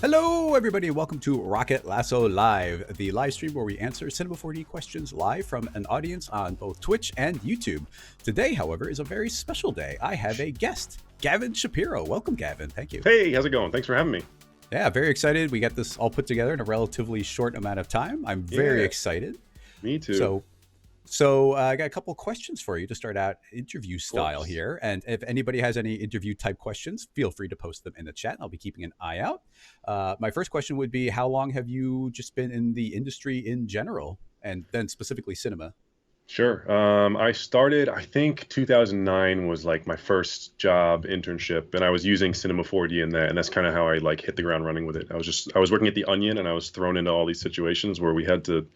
Hello, everybody, and welcome to Rocket Lasso Live, the live stream where we answer Cinema 4D questions live from an audience on both Twitch and YouTube. Today, however, is a very special day. I have a guest, Gavin Shapiro. Welcome, Gavin. Thank you. Hey, how's it going? Thanks for having me. Yeah, very excited. We got this all put together in a relatively short amount of time. I'm very excited. Me too. So I got a couple of questions for you to start out interview style here. And if anybody has any interview type questions, feel free to post them in the chat. I'll be keeping an eye out. My first question would be, how long have you just been in the industry in general, and then specifically cinema? Sure. I started, I think 2009 was like my first job internship, and I was using Cinema 4D in that, and that's kind of how I like hit the ground running with it. I was working at the Onion, and I was thrown into all these situations where we had to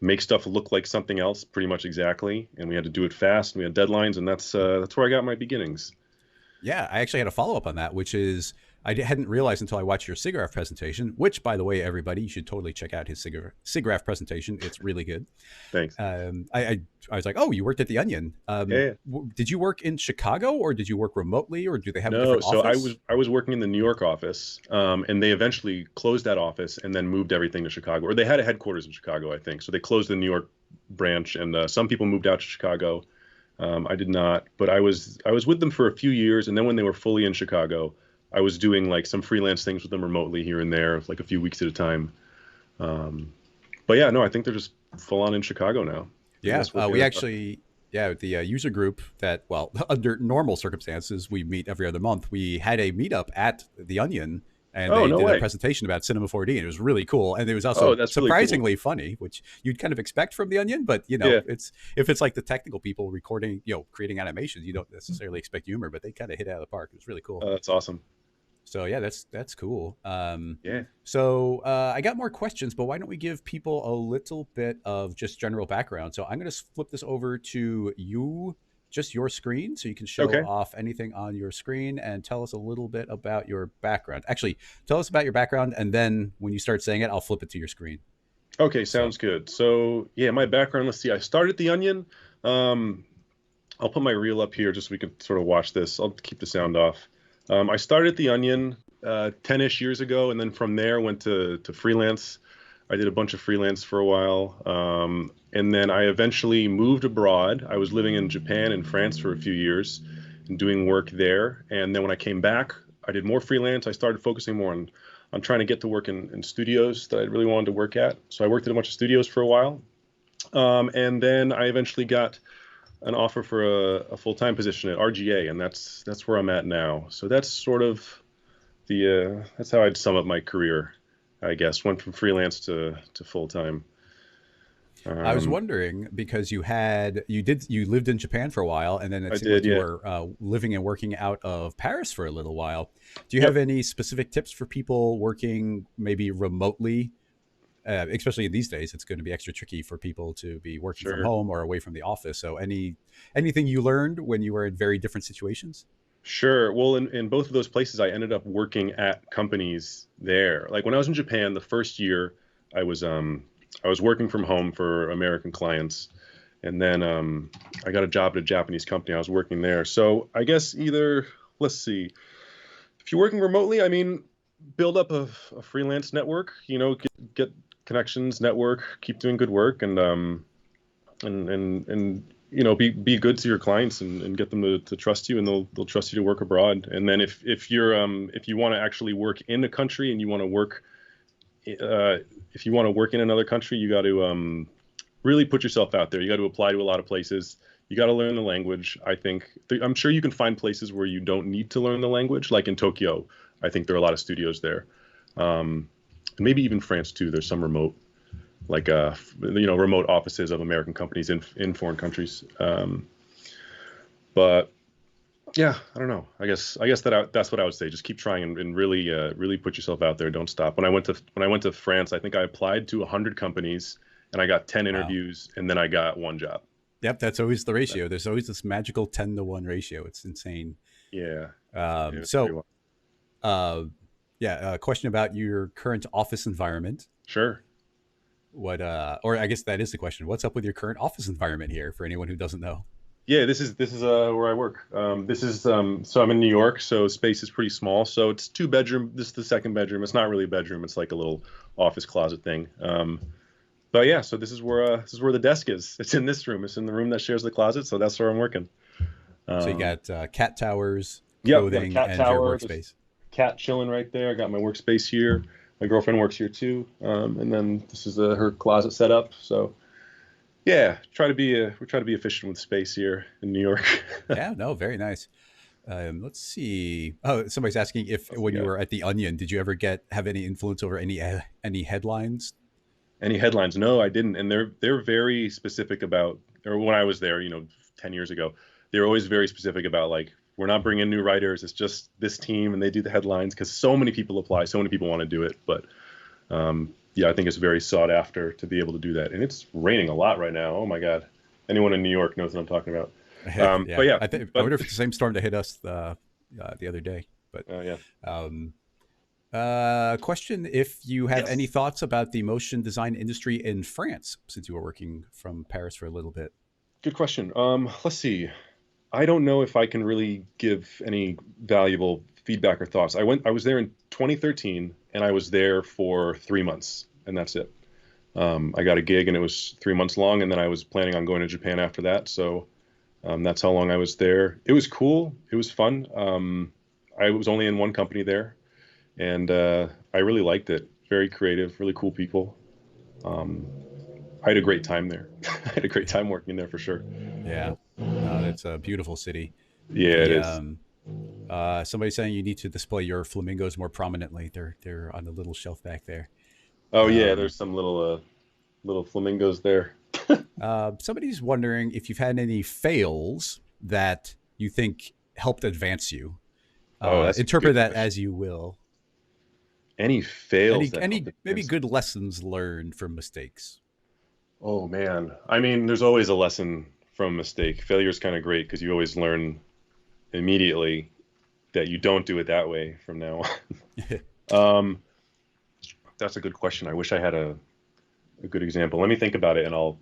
make stuff look like something else pretty much exactly, and we had to do it fast, and we had deadlines, and that's where I got my beginnings. Yeah, I actually had a follow-up on that, which is I hadn't realized until I watched your SIGGRAPH presentation, which, by the way, everybody, you should totally check out his SIGGRAPH presentation. It's really good. Thanks. I was like, oh, you worked at the Onion. Yeah. Did you work in Chicago, or did you work remotely, or do they have a No, different so office? I was working in the New York office, and they eventually closed that office and then moved everything to Chicago. Or they had a headquarters in Chicago, I think. So they closed the New York branch, and some people moved out to Chicago. I did not, but I was with them for a few years, and then when they were fully in Chicago, I was doing like some freelance things with them remotely here and there, like a few weeks at a time. But yeah, no, I think they're just full on in Chicago now. Yeah, we actually, the user group that, well, under normal circumstances, we meet every other month. We had a meetup at the Onion, and they did a presentation about Cinema 4D, and it was really cool. And it was also surprisingly funny, which you'd kind of expect from the Onion, but it's if it's like the technical people recording, creating animations, you don't necessarily expect humor, but they kind of hit it out of the park. It was really cool. That's awesome. So yeah, that's cool. Yeah. So I got more questions, but why don't we give people a little bit of just general background? So I'm going to flip this over to you, just your screen, so you can show off anything on your screen and tell us a little bit about your background. Actually, tell us about your background, and then when you start saying it, I'll flip it to your screen. Okay, sounds good. So yeah, my background. Let's see. I started the Onion. I'll put my reel up here just so we can sort of watch this. I'll keep the sound off. I started at the Onion 10-ish years ago, and then from there went to freelance. I did a bunch of freelance for a while, and then I eventually moved abroad. I was living in Japan and France for a few years and doing work there. And then when I came back, I did more freelance. I started focusing more on trying to get to work in studios that I really wanted to work at. So I worked at a bunch of studios for a while, and then I eventually got an offer for a full-time position at RGA, and that's where I'm at now. So that's sort of that's how I'd sum up my career, I guess. Went from freelance to full-time. I was wondering, because you lived in Japan for a while, and then it seemed like you were living and working out of Paris for a little while. Do you have any specific tips for people working maybe remotely? Especially in these days, it's going to be extra tricky for people to be working from home or away from the office. So anything you learned when you were in very different situations? Sure. Well, in both of those places, I ended up working at companies there. Like when I was in Japan, the first year I was working from home for American clients. And then I got a job at a Japanese company. I was working there. So I guess let's see, if you're working remotely, I mean, build up a freelance network, get connections, network, keep doing good work, and be good to your clients and get them to trust you, and they'll trust you to work abroad. And then if you want to actually work in a country and you want to work if you want to work in another country, you got to really put yourself out there. You got to apply to a lot of places. You got to learn the language. I'm sure you can find places where you don't need to learn the language, like in Tokyo. I think there are a lot of studios there. Maybe even France too. There's some remote, like remote offices of American companies in foreign countries. But yeah, I don't know. I guess that's what I would say. Just keep trying and really put yourself out there. Don't stop. When I went to France, I think I applied to 100 companies and I got 10 interviews, and then I got one job. Yep, that's always the ratio. There's always this magical 10-to-1 ratio. It's insane. Yeah. A question about your current office environment. Sure. Or I guess that is the question. What's up with your current office environment here, for anyone who doesn't know? Yeah, this is where I work. This is so I'm in New York, so space is pretty small. So it's two bedroom. This is the second bedroom. It's not really a bedroom. It's like a little office closet thing. But yeah, so this is where the desk is. It's in this room. It's in the room that shares the closet. So that's where I'm working. So you Um, got cat towers, yep, got a clothing, cat and your tower. There's workspace. cat chilling right there. I got my workspace here. My girlfriend works here too. And then this is her closet setup. So yeah, we try to be efficient with space here in New York. Yeah, no, very nice. Let's see. Oh, somebody's asking if Else we when you got? were at the Onion, did you ever have any influence over any headlines? Any headlines? No, I didn't. And they're very specific about, or when I was there, 10 years ago, they were always very specific about like, we're not bringing new writers. It's just this team, and they do the headlines because so many people apply, so many people want to do it. But yeah, I think it's very sought after to be able to do that. And it's raining a lot right now. Oh my God. Anyone in New York knows what I'm talking about. But Yeah, yeah, I but wonder if it's the same storm that hit us the other day. But yeah. um, question: if you have any Yes. thoughts about the motion design industry in France, since you were working from Paris for a little bit. Good question. Let's see. I don't know if I can really give any valuable feedback or thoughts. I was there in 2013, and I was there for 3 months, and that's it. I got a gig, and it was 3 months long, and then I was planning on going to Japan after that. So that's how long I was there. It was cool. It was fun. I was only in one company there, and I really liked it. Very creative, really cool people. Um, I had a great time there. I had a great time working there for sure. Yeah, no, that's a beautiful city. Yeah, it The is. somebody saying you need to display your flamingos more prominently. They're on the little shelf back there. Oh yeah, Um, there's some little flamingos there. Somebody's wondering if you've had any fails that you think helped advance you. Oh, that's a Interpret good that question. as you will. Any fails that helped Any maybe advance? good lessons learned from mistakes. Oh man, I mean, there's always a lesson from a mistake. Failure is kind of great because you always learn immediately that you don't do it that way from now on. That's a good question. I wish I had a good example. Let me think about it, and I'll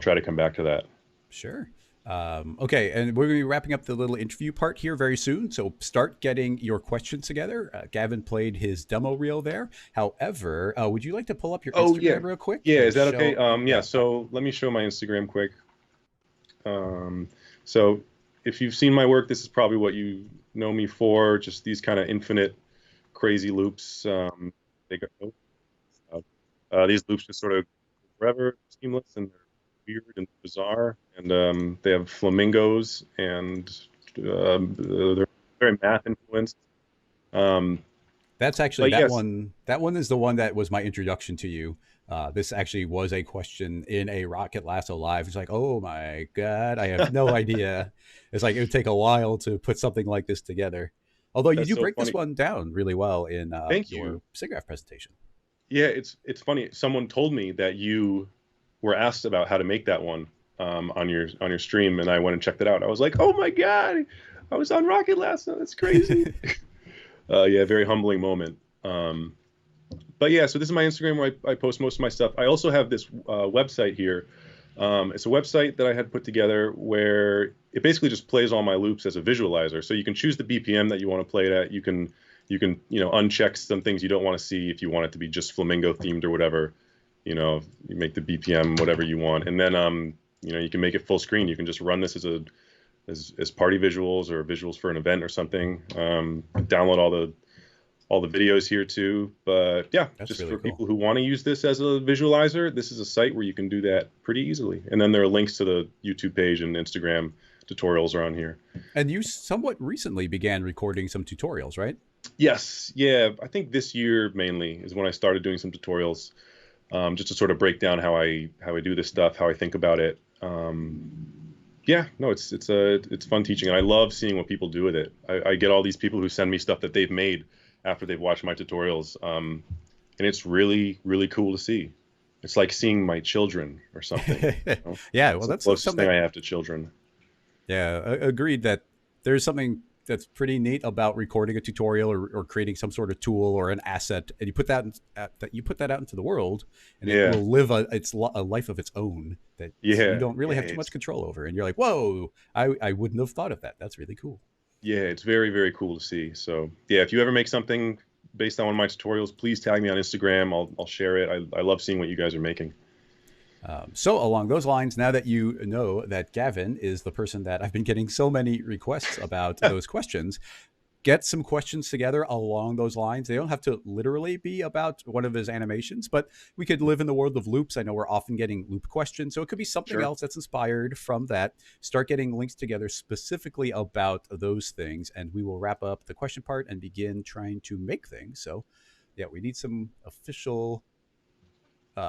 try to come back to that. Sure. Okay, and we're going to be wrapping up the little interview part here very soon. So start getting your questions together. Gavin played his demo reel there. However, would you like to pull up your Oh yeah, Instagram real quick yeah. and Is that okay? show? Yeah. Yeah. So let me show my Instagram quick. So if you've seen my work, this is probably what you know me for. Just these kind of infinite, crazy loops. They go. These loops just sort of forever, seamless, and they're weird and bizarre. And they have flamingos, and they're very math influenced. Um, That's actually but that yes, one. That one is the one that was my introduction to you. This actually was a question in a Rocket Lasso live. It's like, oh my god, I have no idea. It's like it would take a while to put something like this together. Although you that's do so break this funny. one down really well in Thank your you. SIGGRAPH presentation. Yeah, it's funny. Someone told me that you were asked about how to make that one on your stream, and I went and checked it out. I was like, oh my god, I was on Rocket last night. That's crazy. Yeah, very humbling moment. But yeah, so this is my Instagram where I post most of my stuff. I also have this website here. It's a website that I had put together where it basically just plays all my loops as a visualizer. So you can choose the BPM that you want to play it at. You can uncheck some things you don't want to see if you want it to be just flamingo themed or whatever. You make the BPM whatever you want, and then you can make it full screen. You can just run this as party visuals or visuals for an event or something. Download all the videos here too. But yeah, That's just really for cool. people who want to use this as a visualizer, this is a site where you can do that pretty easily. And then there are links to the YouTube page and Instagram tutorials are on here. And you somewhat recently began recording some tutorials, right? Yes, yeah, I think this year mainly is when I started doing some tutorials, just to sort of break down how I do this stuff, how I think about it. Yeah, no, it's fun teaching, and I love seeing what people do with it. I get all these people who send me stuff that they've made after they've watched my tutorials, and it's really really cool to see. It's like seeing my children or something. Yeah, It's well, the that's closest thing something. I have to children. Yeah, agreed that there's something that's pretty neat about recording a tutorial or creating some sort of tool or an asset, and you put that out into the world, and it Yeah. will live a life of its own that you Yeah. don't really Yeah. have too much control over. And you're like, whoa, I wouldn't have thought of that. That's really cool. Yeah, it's very, very cool to see. So yeah, if you ever make something based on one of my tutorials, please tag me on Instagram. I'll share it. I love seeing what you guys are making. So along those lines, now that you know that Gavin is the person that I've been getting so many requests about those questions, get some questions together along those lines. They don't have to literally be about one of his animations, but we could live in the world of loops. I know we're often getting loop questions, so it could be something Sure. else that's inspired from that. Start getting links together specifically about those things, and we will wrap up the question part and begin trying to make things. So, yeah, we need some official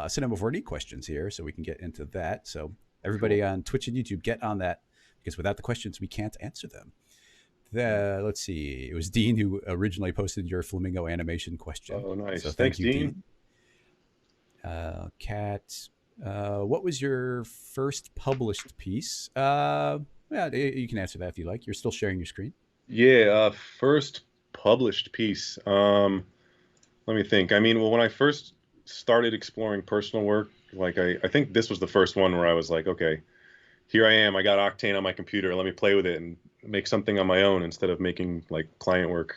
Cinema 4D questions here so we can get into that. So, everybody Cool. on Twitch and YouTube, get on that because without the questions, we can't answer them. Let's see. It was Dean who originally posted your flamingo animation question. Oh, nice. So thank Thanks, you, Dean. Dean. Kat, what was your first published piece? Yeah, you can answer that if you like. You're still sharing your screen. Yeah, first published piece. Let me think. I mean, well, when I first started exploring personal work, like I think this was the first one where I was like, okay, here I am. I got Octane on my computer. Let me play with it and make something on my own instead of making like client work.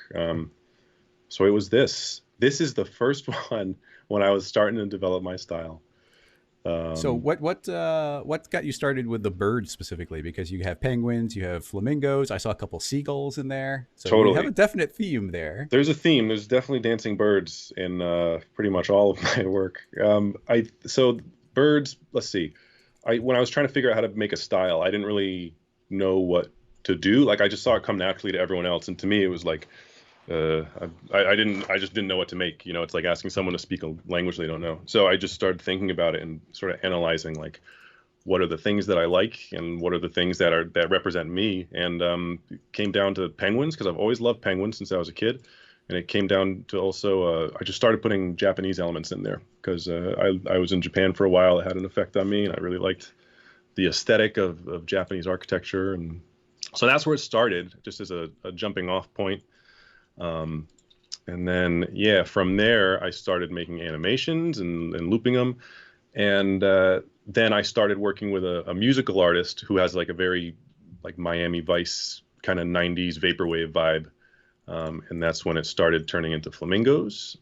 So it was this. This is the first one when I was starting to develop my style. So Um, what got you started with the birds specifically? Because you have penguins, you have flamingos. I saw a couple seagulls in there, so you have totally. a definite theme there. There's a theme. There's definitely dancing birds in pretty much all of my work. So birds. Let's see. When I was trying to figure out how to make a style, I didn't really know what to do. Like I just saw it come naturally to everyone else, and to me, it was like I just didn't know what to make. You know, it's like asking someone to speak a language they don't know. So I just started thinking about it and sort of analyzing like what are the things that I like and what are the things that represent me. And it came down to penguins because I've always loved penguins since I was a kid. And it came down to also I just started putting Japanese elements in there because I was in Japan for a while. It had an effect on me, and I really liked the aesthetic of Japanese architecture. And so that's where it started, just as a jumping off point. Um, and then, yeah, from there, I started making animations and looping them. And then I started working with a musical artist who has like a very like Miami Vice kind of 90s vaporwave vibe. And that's when it started turning into flamingos.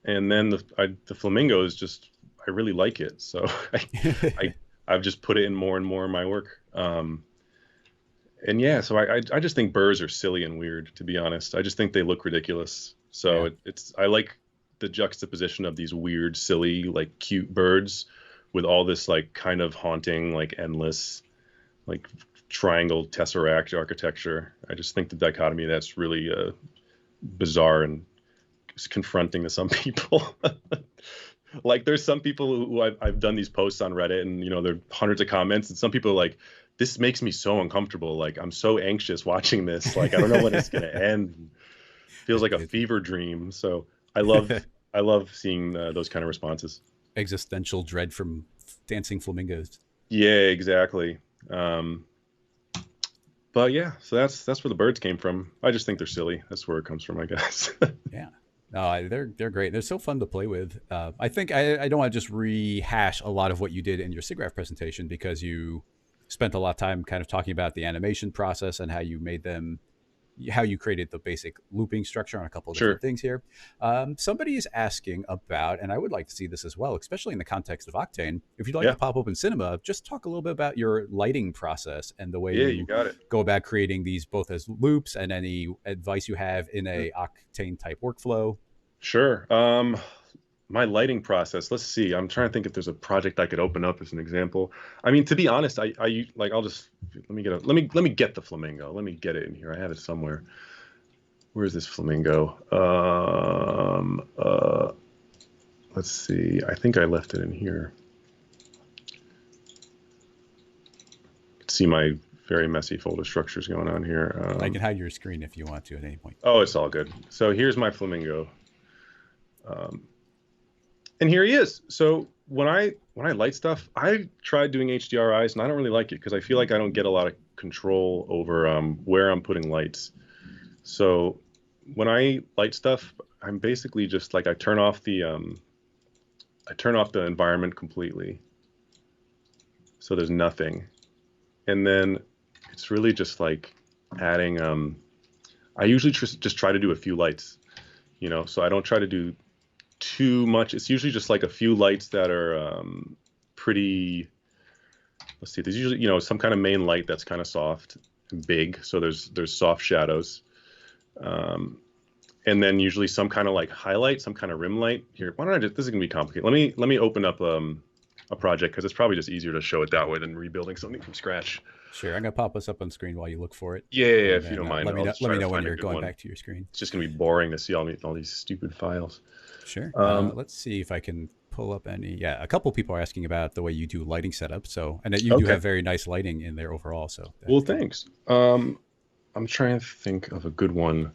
And then the flamingos just, I really like it. So I, I've just put it in more and more in my work. And yeah, so I just think birds are silly and weird, to be honest. I just think they look ridiculous. So Yeah. I like the juxtaposition of these weird, silly, like cute birds with all this like kind of haunting, like endless, like triangle tesseract architecture. I just think the dichotomy that's really bizarre and confronting to some people. Like there's some people who I've done these posts on Reddit, and you know there are hundreds of comments, and some people are like, this makes me so uncomfortable, like I'm so anxious watching this, like I don't know when it's going to end. Feels like a fever dream. So I love seeing those kind of responses. Existential dread from dancing flamingos. Yeah, exactly. But yeah, so that's where the birds came from. I just think they're silly. That's where it comes from, I guess. Yeah. No, they're great. They're so fun to play with. I think I don't want to just rehash a lot of what you did in your SIGGRAPH presentation because you spent a lot of time kind of talking about the animation process and how you made them, how you created the basic looping structure on a couple of different Sure. things here. Somebody is asking about, and I would like to see this as well, especially in the context of Octane. If you'd like Yeah. to pop open cinema, just talk a little bit about your lighting process and the way Yeah, you you got it. go about creating these both as loops and any advice you have in a Octane type workflow. Sure. My lighting process. Let's see. I'm trying to think if there's a project I could open up as an example. I mean, to be honest, I like I'll just let me get the flamingo. Let me get it in here. I have it somewhere. Where's this flamingo? Let's see. I think I left it in here. See my very messy folder structures going on here. I can hide your screen if you want to at any point. Oh, it's all good. So here's my flamingo. And here he is. So when I light stuff, I tried doing HDRIs, and I don't really like it because I feel like I don't get a lot of control over where I'm putting lights. So when I light stuff, I'm basically just like I turn off the environment completely, so there's nothing, and then it's really just like adding. I usually just try to do a few lights, so I don't try to do too much. It's usually just like a few lights that are pretty. Let's see. There's usually some kind of main light that's kind of soft and big, so there's soft shadows. And then usually some kind of like highlight, some kind of rim light. Here, why don't I just, this is gonna be complicated. Let me open up a project, because it's probably just easier to show it that way than rebuilding something from scratch. Sure, I'm gonna pop this up on screen while you look for it. Yeah, if you don't mind. Let me know when you're going back to your screen. It's just gonna be boring to see all these stupid files. Sure. Let's see if I can pull up any. Yeah, a couple people are asking about the way you do lighting setup. So, and you do have very nice lighting in there overall. So, well, thanks. I'm trying to think of a good one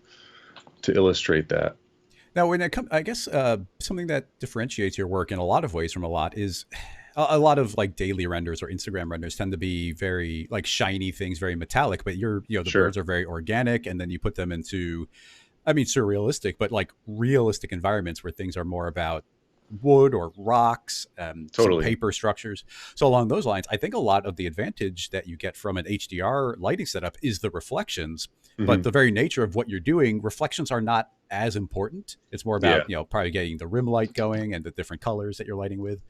to illustrate that. Now, when it comes, I guess something that differentiates your work in a lot of ways from a lot is a lot of like daily renders or Instagram renders tend to be very like shiny things, very metallic, but the birds are very organic, and then you put them into, I mean, surrealistic, but like realistic environments where things are more about wood or rocks, some paper structures. So along those lines, I think a lot of the advantage that you get from an HDR lighting setup is the reflections, but the very nature of what you're doing, reflections are not as important. It's more about, probably getting the rim light going and the different colors that you're lighting with.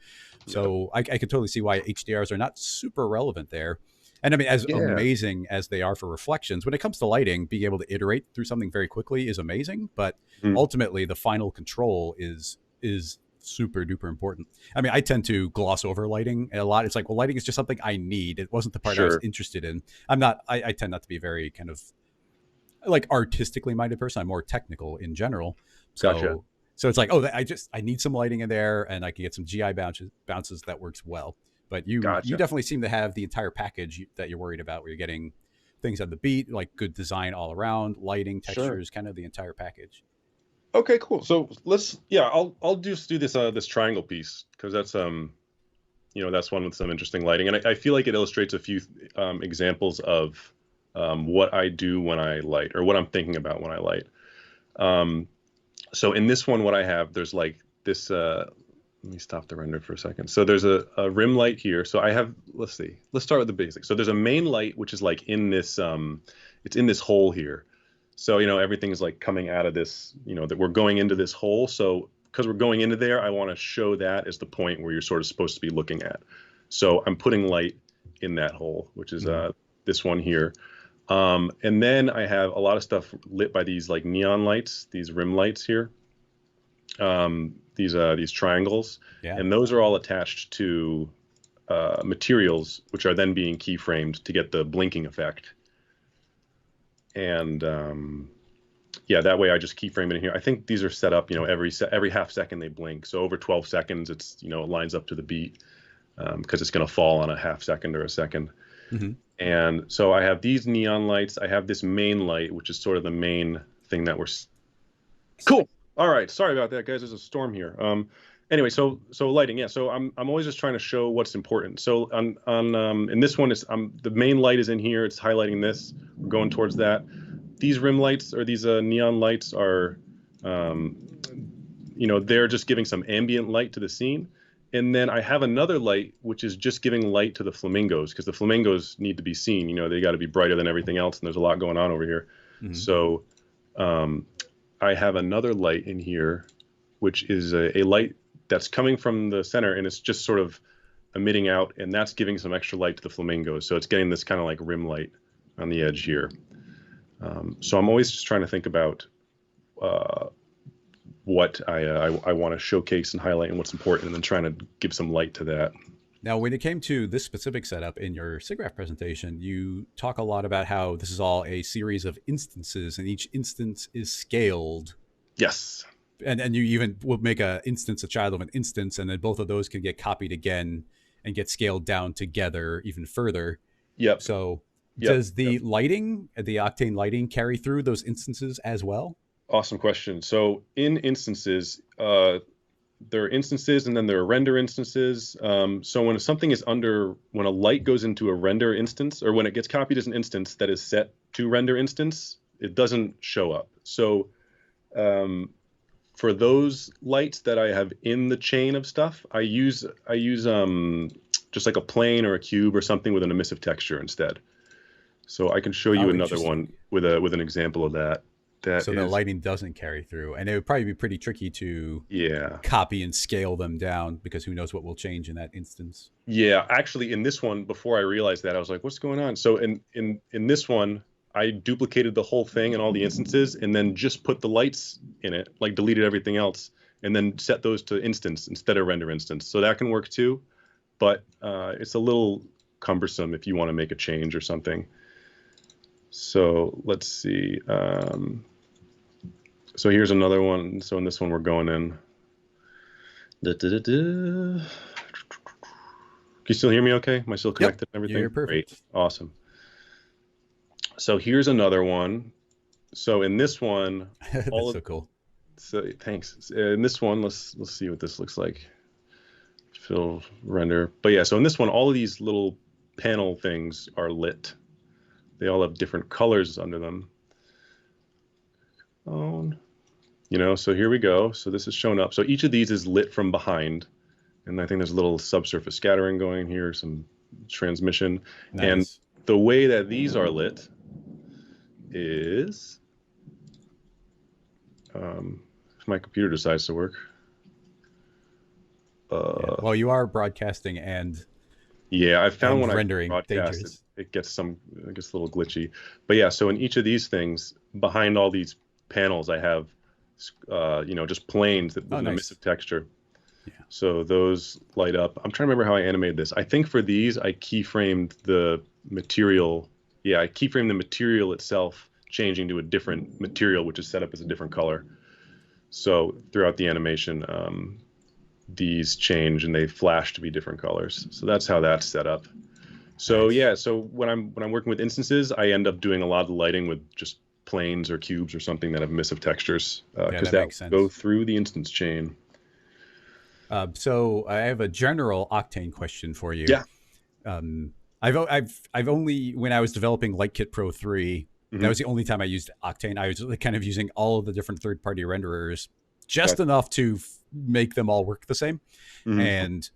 So I could totally see why HDRs are not super relevant there. And I mean, as amazing as they are for reflections, when it comes to lighting, being able to iterate through something very quickly is amazing. But ultimately, the final control is super duper important. I mean, I tend to gloss over lighting a lot. It's like, well, lighting is just something I need. It wasn't the part I was interested in. I tend not to be very kind of like artistically minded person. I'm more technical in general. So it's like, I need some lighting in there, and I can get some GI bounces that works well. But you definitely seem to have the entire package that you're worried about, where you're getting things on the beat, like good design all around, lighting, textures, kind of the entire package. Okay, cool. So I'll just do this triangle piece, because that's that's one with some interesting lighting, and I feel like it illustrates a few examples of what I do when I light, or what I'm thinking about when I light. So in this one, what I have, there's like this. Let me stop the render for a second. So there's a rim light here. So I have, let's see. Let's start with the basics. So there's a main light, which is like in this. It's in this hole here. So, everything is like coming out of this, that we're going into this hole. So because we're going into there, I want to show that as the point where you're sort of supposed to be looking at. So I'm putting light in that hole, which is this one here. And then I have a lot of stuff lit by these like neon lights, these rim lights here, these triangles, and those are all attached to materials, which are then being keyframed to get the blinking effect. And that way I just keyframe it in here. I think these are set up, every half second they blink. So over 12 seconds, it's, it lines up to the beat, because it's going to fall on a half second or a second. And so I have these neon lights. I have this main light, which is sort of the main thing that we're cool. All right. Sorry about that, guys. There's a storm here. Anyway, so lighting. Yeah. So I'm always just trying to show what's important. So in this one, is the main light is in here. It's highlighting this. We're going towards that. These rim lights, or these neon lights, are, they're just giving some ambient light to the scene. And then I have another light, which is just giving light to the flamingos, because the flamingos need to be seen. They got to be brighter than everything else, and there's a lot going on over here. So I have another light in here, which is a light that's coming from the center, and it's just sort of emitting out, and that's giving some extra light to the flamingos. So it's getting this kind of like rim light on the edge here. So I'm always just trying to think about what I want to showcase and highlight, and what's important, and then trying to give some light to that. Now, when it came to this specific setup in your SIGGRAPH presentation, you talk a lot about how this is all a series of instances, and each instance is scaled. Yes. And you even will make a child of an instance, and then both of those can get copied again and get scaled down together even further. Yep. So does the lighting, the Octane lighting, carry through those instances as well? Awesome question. So in instances, there are instances, and then there are render instances. So when a light goes into a render instance, or when it gets copied as an instance that is set to render instance, it doesn't show up. So for those lights that I have in the chain of stuff, I use just like a plane or a cube or something with an emissive texture instead. So I can show you another one with an example of that. So the lighting doesn't carry through, and it would probably be pretty tricky to copy and scale them down, because who knows what will change in that instance. Yeah, actually, in this one, before I realized that, I was like, "What's going on?" So in this one, I duplicated the whole thing in all the instances, and then just put the lights in it, like deleted everything else, and then set those to instance instead of render instance. So that can work too, but it's a little cumbersome if you want to make a change or something. So let's see. So here's another one. So in this one, we're going in. Can you still hear me okay? Am I still connected and everything? You're perfect. Great. Awesome. So here's another one. So in this one, that's so cool. So thanks. In this one, let's see what this looks like. Fill render. But yeah, so in this one, all of these little panel things are lit. They all have different colors under them. You know, so here we go. So this is shown up. So each of these is lit from behind. And I think there's a little subsurface scattering going here, some transmission. Nice. And the way that these are lit is, if my computer decides to work. Well, you are broadcasting and I found when rendering I broadcast, it gets a little glitchy. But yeah, so in each of these things, behind all these panels, I have, just planes with an emissive texture. Yeah. So those light up. I'm trying to remember how I animated this. I think for these, I keyframed the material. Yeah, I keyframed the material itself, changing to a different material, which is set up as a different color. So throughout the animation, these change and they flash to be different colors. So that's how that's set up. So yeah, so when I'm working with instances, I end up doing a lot of the lighting with just planes or cubes or something that have emissive textures, because that go through the instance chain. So I have a general Octane question for you. Yeah. I've only, when I was developing LightKit Pro 3, that was the only time I used Octane. I was kind of using all of the different third-party renderers, just enough to make them all work the same. And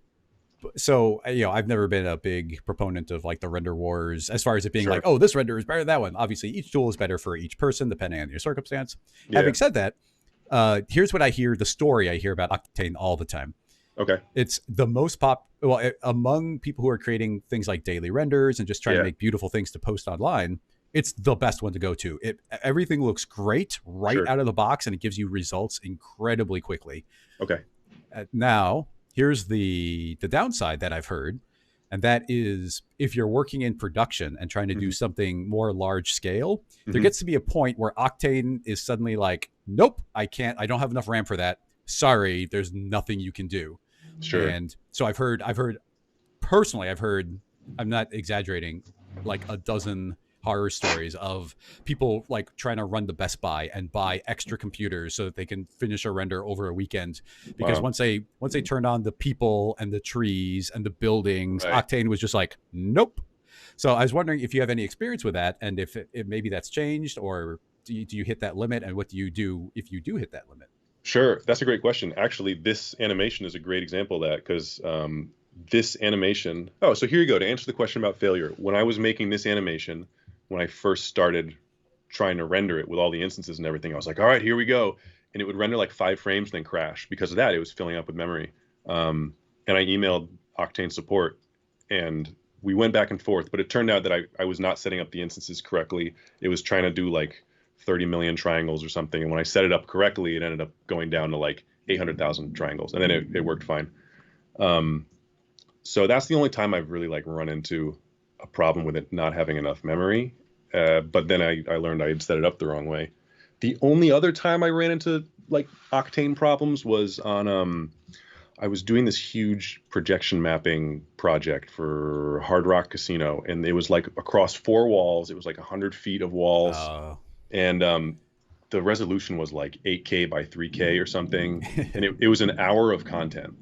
so, I've never been a big proponent of like the render wars as far as it being like, oh, this render is better than that one. Obviously, each tool is better for each person, depending on your circumstance. Having said that, here's what I hear, the story I hear about Octane all the time. Okay. It's the most among people who are creating things like daily renders and just trying to make beautiful things to post online. It's the best one to go to. Everything looks great out of the box, and it gives you results incredibly quickly. Okay. Now, here's the downside that I've heard, and that is if you're working in production and trying to do something more large scale, there gets to be a point where Octane is suddenly like, nope, I can't. I don't have enough RAM for that. Sorry, there's nothing you can do. Sure. And so I've heard, personally, I'm not exaggerating, like a dozen horror stories of people like trying to run the Best Buy and buy extra computers so that they can finish a render over a weekend. Because once they turned on the people and the trees and the buildings, Octane was just like, nope. So I was wondering if you have any experience with that, and if maybe that's changed, or do you hit that limit, and what do you do if you do hit that limit? Sure. That's a great question. Actually, this animation is a great example of that, because this animation... Oh, so here you go. To answer the question about failure, when I was making this animation, when I first started trying to render it with all the instances and everything, I was like, all right, here we go. And it would render like 5 frames, then crash. Because of that, it was filling up with memory. And I emailed Octane support, and we went back and forth. But it turned out that I was not setting up the instances correctly. It was trying to do like 30 million triangles or something. And when I set it up correctly, it ended up going down to like 800,000 triangles. And then it worked fine. So that's the only time I've really like run into a problem with it not having enough memory. But then I learned I had set it up the wrong way. The only other time I ran into like Octane problems was on, I was doing this huge projection mapping project for Hard Rock Casino. And it was like across 4 walls. It was like 100 feet of walls. And the resolution was like 8K by 3K or something. And it was an hour of content.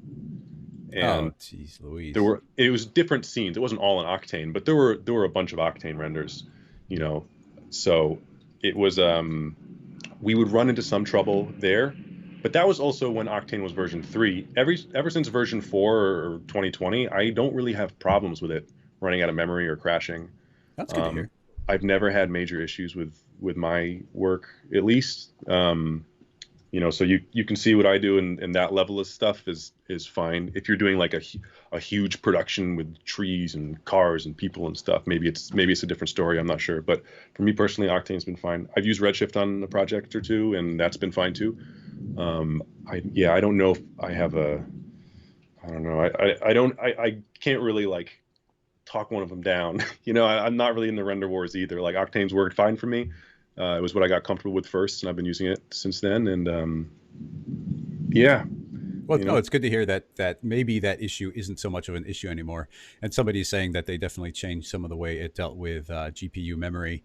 And geez Louise. It was different scenes. It wasn't all in Octane, but there were a bunch of Octane renders, So it was we would run into some trouble there, but that was also when Octane was version 3. Ever since version 4 or 2020, I don't really have problems with it running out of memory or crashing. That's good to hear. I've never had major issues with my work, at least. So you can see what I do, and that level of stuff is fine. If you're doing like a huge production with trees and cars and people and stuff, maybe it's a different story. I'm not sure, but for me personally, Octane's been fine. I've used Redshift on a project or two, and that's been fine too. I don't know if I have I don't know. I can't really like talk one of them down. I'm not really in the render wars either. Like Octane's worked fine for me. It was what I got comfortable with first, and I've been using it since then. And yeah. Well, no, it's good to hear that maybe that issue isn't so much of an issue anymore. And somebody's saying that they definitely changed some of the way it dealt with GPU memory.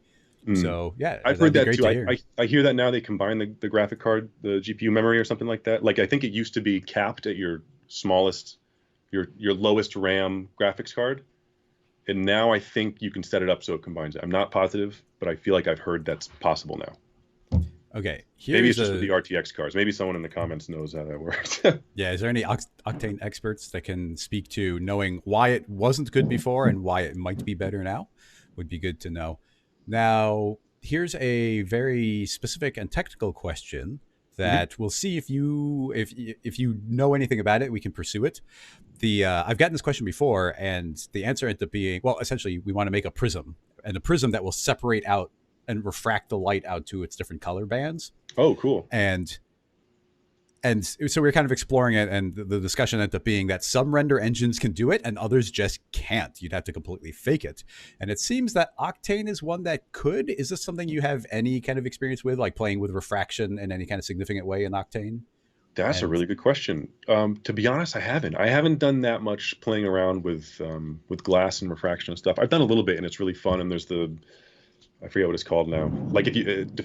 So yeah, I've heard that too. I hear that now they combine the graphic card, the GPU memory, or something like that. Like I think it used to be capped at your smallest, your lowest RAM graphics card. And now I think you can set it up so it combines it. I'm not positive, but I feel like I've heard that's possible now. Okay. Maybe it's just with the RTX cards. Maybe someone in the comments knows how that works. Yeah. Is there any Octane experts that can speak to knowing why it wasn't good before and why it might be better now? Would be good to know. Now, here's a very specific and technical question that we'll see if you know anything about it, we can pursue it. I've gotten this question before, and the answer ended up being, well, essentially, we want to make a prism, and a prism that will separate out and refract the light out to its different color bands. Oh, cool. And so we're kind of exploring it, and the discussion ended up being that some render engines can do it and others just can't. You'd have to completely fake it. And it seems that Octane is one that could. Is this something you have any kind of experience with, like playing with refraction in any kind of significant way in Octane? That's a really good question. To be honest, I haven't done that much playing around with glass and refraction and stuff. I've done a little bit, and it's really fun. And there's I forget what it's called now. Like if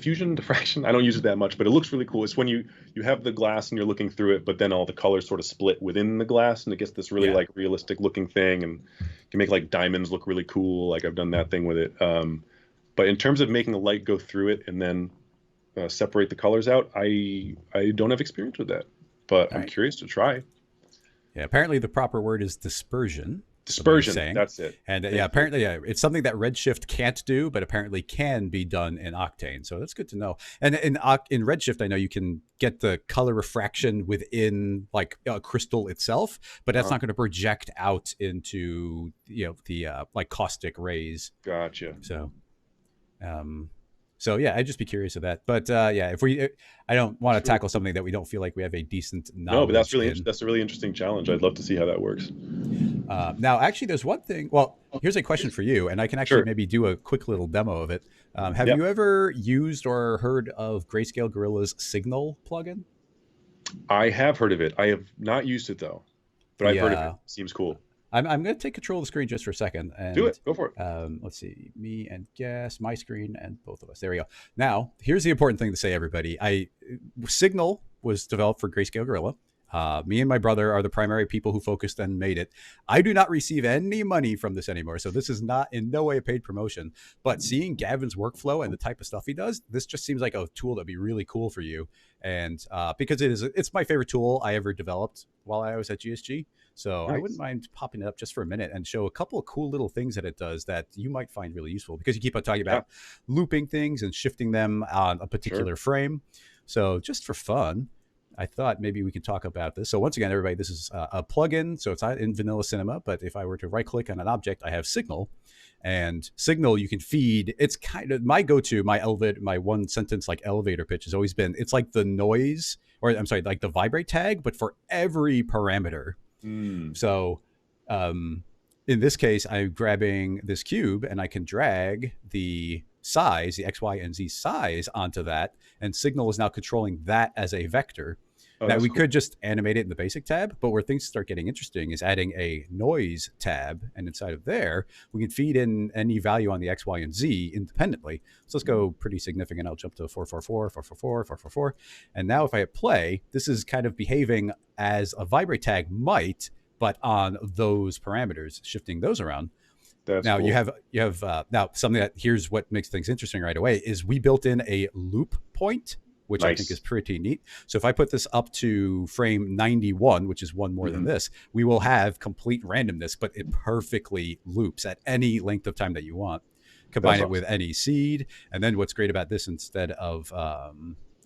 you diffraction. I don't use it that much, but it looks really cool. It's when you have the glass and you're looking through it, but then all the colors sort of split within the glass, and it gets this really like realistic looking thing, and you can make like diamonds look really cool. Like I've done that thing with it. But in terms of making the light go through it and then separate the colors out, I don't have experience with that, but I'm curious to try. Yeah, apparently the proper word is dispersion. Dispersion, that's it. And apparently it's something that Redshift can't do, but apparently can be done in Octane. So that's good to know. And in Redshift, I know you can get the color refraction within like a crystal itself, but that's not going to project out into the like caustic rays. Gotcha. So yeah, I'd just be curious of that. But I don't want to tackle something that we don't feel like we have a decent knowledge. No, but that's a really interesting challenge. I'd love to see how that works. Now, actually, there's one thing. Well, here's a question for you, and I can actually maybe do a quick little demo of it. Have you ever used or heard of Grayscale Gorilla's Signal plugin? I have heard of it. I have not used it though, but I've heard of it. Seems cool. I'm going to take control of the screen just for a second. And, do it. Go for it. Let's see. Me and Guess, my screen, and both of us. There we go. Now, here's the important thing to say, everybody. Signal was developed for Grayscale Gorilla. Me and my brother are the primary people who focused and made it. I do not receive any money from this anymore, so this is not in no way a paid promotion. But seeing Gavin's workflow and the type of stuff he does, this just seems like a tool that'd be really cool for you. And because it's my favorite tool I ever developed while I was at GSG. So I wouldn't mind popping it up just for a minute and show a couple of cool little things that it does that you might find really useful, because you keep on talking about looping things and shifting them on a particular frame. So just for fun, I thought maybe we could talk about this. So once again, everybody, this is a plugin. So it's not in vanilla cinema, but if I were to right click on an object, I have Signal. And Signal you can feed. It's kind of my go-to, my one sentence like elevator pitch has always been, it's like the noise, or I'm sorry, like the vibrate tag, but for every parameter. So in this case, I'm grabbing this cube and I can drag the size, the X, Y, and Z size onto that. And Signal is now controlling that as a vector. Now we could just animate it in the basic tab, but where things start getting interesting is adding a noise tab. And inside of there, we can feed in any value on the X, Y, and Z independently. So let's go pretty significant. I'll jump to 444, 444, 444. And now if I hit play, this is kind of behaving as a vibrate tag might, but on those parameters, shifting those around. That's Now cool. you have now something that here's what makes things interesting right away is we built in a loop point, which I think is Nice. pretty neat. So if I put this up to frame 91, which is one more than Hmm. this, we will have complete randomness, but it perfectly loops at any length of time that you want. Combine That's it with awesome. any seed, and then what's great about this instead of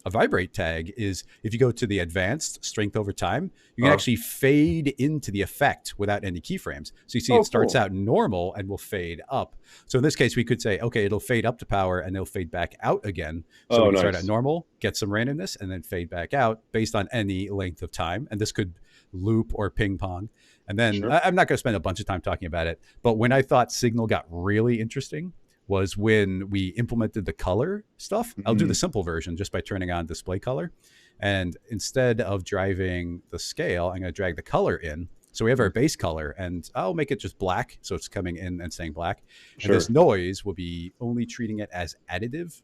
a vibrate tag is if you go to the advanced strength over time, you can Uh, actually fade into the effect without any keyframes. So you see oh, it starts cool. out normal and will fade up. So in this case, we could say, okay, it'll fade up to power and it'll fade back out again. So we Oh, can start at nice. normal, get some randomness, and then fade back out based on any length of time. And this could loop or ping pong. And then Sure. I'm not going to spend a bunch of time talking about it, but when I thought Signal got really interesting was when we implemented the color stuff. I'll do the Hmm. simple version just by turning on display color. And instead of driving the scale, I'm going to drag the color in. So we have our base color, and I'll make it just black. So it's coming in and staying black. And this Sure. noise will be only treating it as additive.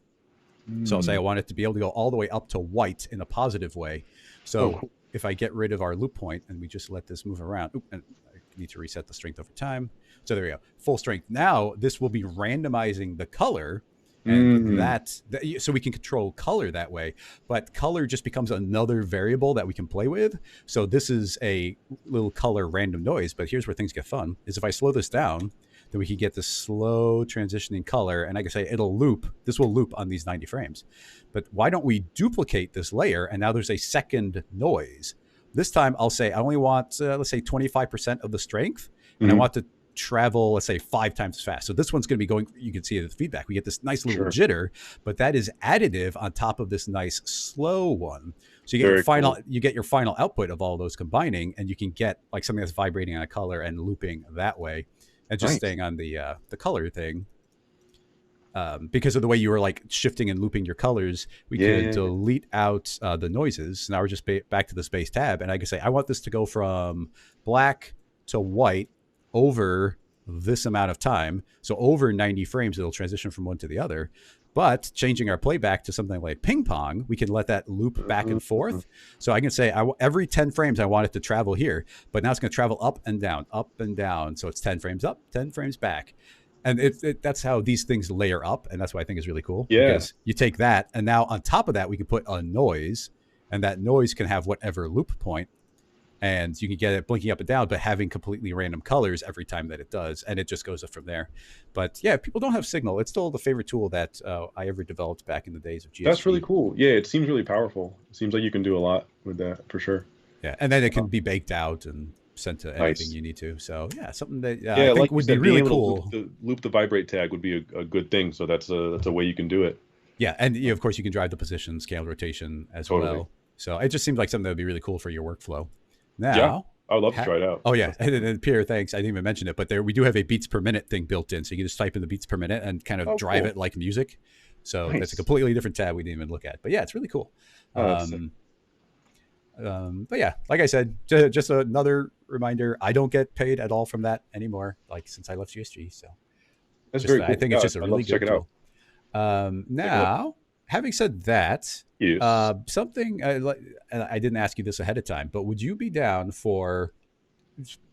So I'll say I Mm. want it to be able to go all the way up to white in a positive way. Oh, So cool. if I get rid of our loop point and we just let this move around, and I need to reset the strength over time. So there we go, full strength. Now this will be randomizing the color, and Mm. so we can control color that way. But color just becomes another variable that we can play with. So this is a little color random noise. But here's where things get fun: is if I slow this down, then we can get this slow transitioning color, and I can say it'll loop. This will loop on these 90 frames. But why don't we duplicate this layer? And now there's a second noise. This time I'll say I only want, let's say 25% of the strength, and I Hmm. want to travel, let's say 5 times as fast. So this one's going to be going, you can see the feedback. We get this nice little Sure. jitter, but that is additive on top of this nice slow one. So Very cool. you get your final output of all those combining, and you can get like something that's vibrating on a color and looping that way. And just Nice. staying on the color thing, because of the way you were like shifting and looping your colors, we Yeah, could yeah, yeah. delete out the noises. Now we're just back to the space tab, and I can say I want this to go from black to white over this amount of time. So over 90 frames, it'll transition from one to the other. But changing our playback to something like ping pong, we can let that loop back and Uh, forth. So I can say every 10 frames, I want it to travel here, but now it's going to travel up and down, up and down. So it's 10 frames up, 10 frames back. And that's how these things layer up. And that's what I think is really cool, yeah. because you take that, and now on top of that, we can put a noise, and that noise can have whatever loop point, and you can get it blinking up and down, but having completely random colors every time that it does, and it just goes up from there. But yeah, if people don't have Signal, it's still the favorite tool that I ever developed back in the days of That's really GSG. cool. Yeah, it seems really powerful. It seems like you can do a lot with that for sure. Yeah, and then it Uh, can be baked out and sent to anything nice. you need to. So yeah, something that I Yeah, think like you would be said, being really able to loop cool. the vibrate tag would be a good thing. So that's a way you can do it. Yeah, and of course you can drive the position, scale rotation as Totally. well. So it just seemed like something that would be really cool for your workflow. Yeah, Now, I would love to try it out. oh yeah, and Pierre, thanks. I didn't even mention it, but there we do have a beats per minute thing built in, so you can just type in the beats per minute and kind of Oh, drive cool. it like music. So that's a Nice. completely different tab we didn't even look at. But yeah, it's really cool. Oh, that's sick. Um, but yeah, like I said, just another reminder. I don't get paid at all from that anymore, like since I left GSG. So That's just very I cool. think it's Yeah, just a I'd love really to check good it out. tool. Take a look. Now, having said that, Yes. something and I didn't ask you this ahead of time, but would you be down for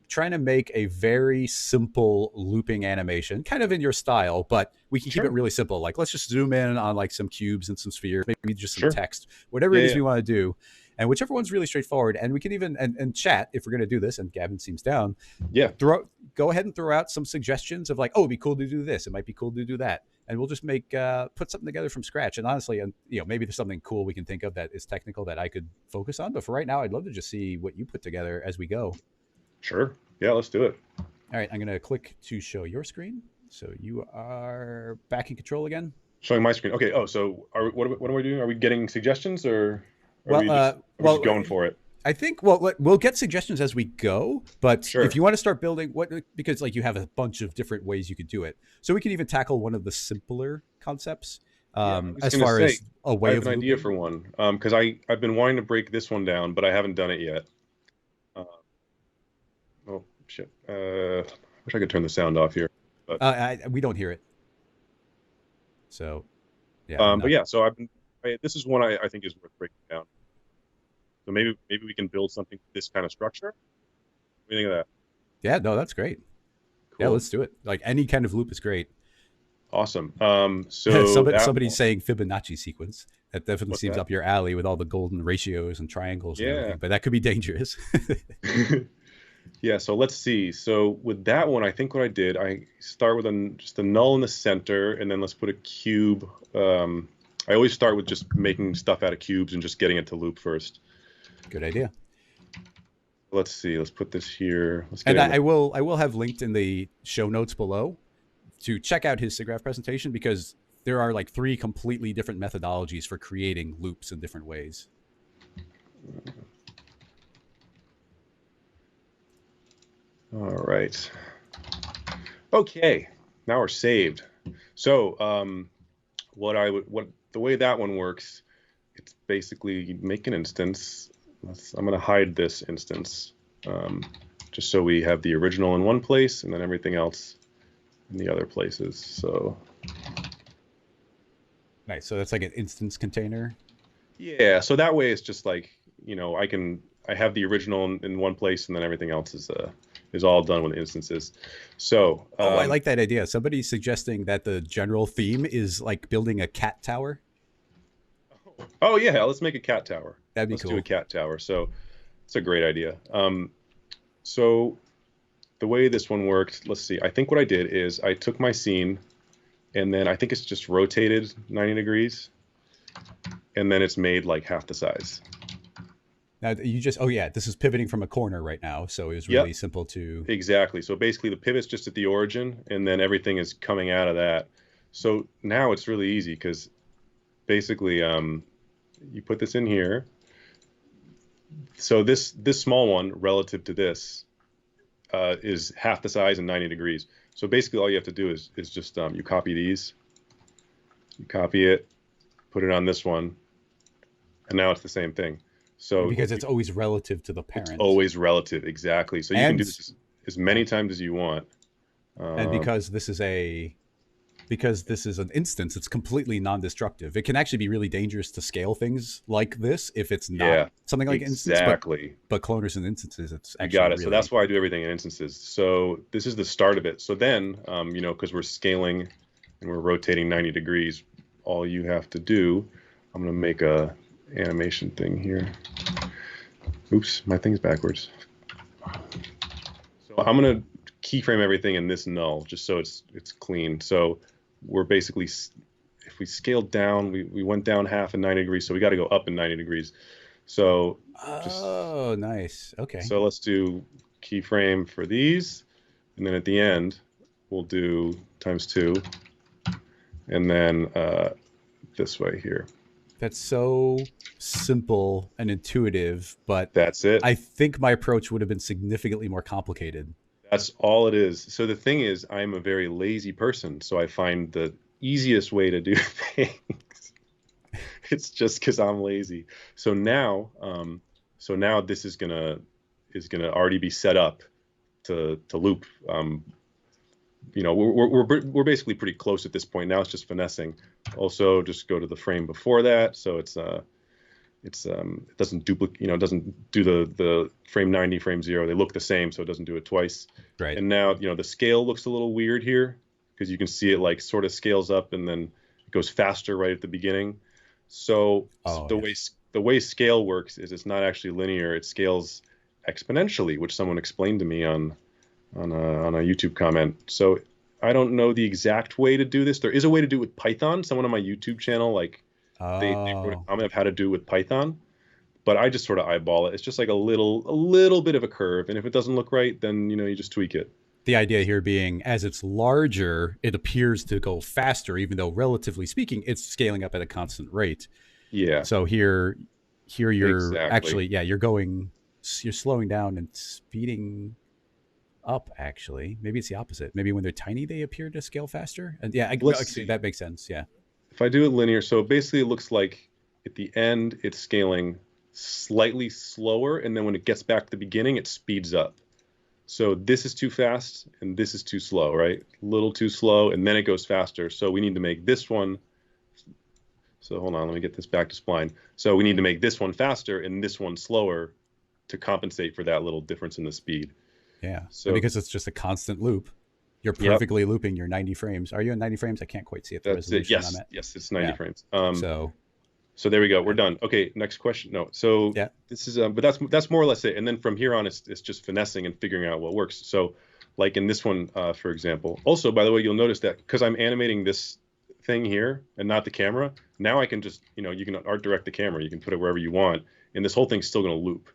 trying to make a very simple looping animation, kind of in your style, but we can keep it Sure. really simple? Like, let's just zoom in on like some cubes and some spheres, maybe just some Sure. text, whatever Yeah, it is yeah. we want to do. And whichever one's really straightforward. And we can even, and chat, if we're going to do this, and Gavin seems down, Yeah. go ahead and throw out some suggestions of like, oh, it'd be cool to do this. It might be cool to do that. And we'll just put something together from scratch. And honestly, and maybe there's something cool we can think of that is technical that I could focus on. But for right now, I'd love to just see what you put together as we go. Sure. Yeah, let's do it. All right, I'm going to click to show your screen. So you are back in control again. Showing my screen. Okay. Oh, so what are we doing? Are we getting suggestions or are Well, we just going for it? I think we'll get suggestions as we go. But if Sure. you want to start building because like you have a bunch of different ways you could do it, so we can even tackle one of the simpler concepts Yeah, I was as gonna far say as a I way have of an idea looping. for one. Because I've been wanting to break this one down, but I haven't done it yet. Uh, oh shit. Wish I could turn the sound off here. But We don't hear it, so yeah, I'm but not. yeah. So this is one I think is worth breaking down. So maybe we can build something with this kind of structure. What do you think of that? Yeah, no, that's great. Yeah, Cool. let's do it. Like any kind of loop is great. Awesome. So Somebody's saying Fibonacci sequence. That definitely what's seems that? up your alley with all the golden ratios and triangles and Yeah. everything, but that could be dangerous. Yeah, so let's see. So with that one, I think what I did, I start with just a null in the center, and then let's put a cube. I always start with just making stuff out of cubes and just getting it to loop first. Good idea. Let's see. Let's put this here. Let's get And in the. I will have linked in the show notes below to check out his SIGGRAPH presentation, because there are like 3 completely different methodologies for creating loops in different ways. All right. Okay. Now we're saved. So the way that one works, it's basically you make an instance. I'm going to hide this instance, just so we have the original in one place and then everything else in the other places. So Nice. So that's like an instance container. yeah, so that way it's just like, I have the original in one place and then everything else is all done with instances. So I like that idea. Somebody's suggesting that the general theme is like building a cat tower. oh yeah, let's make a cat tower. That'd be Let's cool. do a cat tower. So it's a great idea. So the way this one worked, let's see. I think what I did is I took my scene, and then I think it's just rotated 90 degrees, and then it's made like half the size. Now you just, oh yeah, this is pivoting from a corner right now, so it was really simple to. Exactly. So basically the pivot's just at the origin, and then everything is coming out of that. So now it's really easy because basically you put this in here. So this small one relative to this is half the size and 90 degrees. So basically all you have to do is just you copy these, you copy it, put it on this one, and now it's the same thing. So because it's always relative to the parent. It's always relative, exactly. So you can do this as many times as you want. And because this is an instance, it's completely non-destructive. It can actually be really dangerous to scale things like this if it's not something like instance. But cloners and instances, it's actually you got it. So that's why I do everything in instances. So this is the start of it. So then, because we're scaling and we're rotating 90 degrees, all you have to do, I'm going to make a animation thing here. Oops, my thing's backwards. So I'm going to keyframe everything in this null just so it's clean. So we're basically, if we scaled down, we went down half in 90 degrees, so we got to go up in 90 degrees. So nice. Okay. So let's do keyframe for these, and then at the end we'll do ×2, and then this way here. That's so simple and intuitive, but that's it. I think my approach would have been significantly more complicated. That's all it is. So the thing is, I'm a very lazy person, so I find the easiest way to do things. It's just because I'm lazy. So now this is gonna already be set up to loop. We're basically pretty close at this point. Now it's just finessing. Also, just go to the frame before that, so it doesn't duplicate, it doesn't do the frame 90, frame 0. They look the same, so it doesn't do it twice. Right. And now, the scale looks a little weird here because you can see it like sort of scales up and then it goes faster right at the beginning. So the way scale works is it's not actually linear. It scales exponentially, which someone explained to me on a YouTube comment. So I don't know the exact way to do this. There is a way to do it with Python. Someone on my YouTube channel, they wrote a comment of how to do it with Python, but I just sort of eyeball it. It's just like a little bit of a curve, and if it doesn't look right, then you just tweak it. The idea here being, as it's larger, it appears to go faster, even though relatively speaking, it's scaling up at a constant rate. Yeah. So here you're actually, you're slowing down and speeding up. Actually, maybe it's the opposite. Maybe when they're tiny, they appear to scale faster. And that makes sense. Yeah. If I do it linear, so basically it looks like at the end it's scaling slightly slower, and then when it gets back to the beginning, it speeds up. So this is too fast and this is too slow, right? A little too slow, and then it goes faster. So we need to make this one. So hold on, let me get this back to spline. So we need to make this one faster and this one slower to compensate for that little difference in the speed. Yeah. So because it's just a constant loop. You're perfectly looping your 90 frames. Are you in 90 frames? I can't quite see it. That's it. Yes. Yes, it's 90 frames. So there we go. We're done. Okay, next question. No. So this is but that's more or less it. And then from here on it's just finessing and figuring out what works. So like in this one, for example. Also, by the way, you'll notice that because I'm animating this thing here and not the camera, now I can just, you can art direct the camera. You can put it wherever you want, and this whole thing's still going to loop.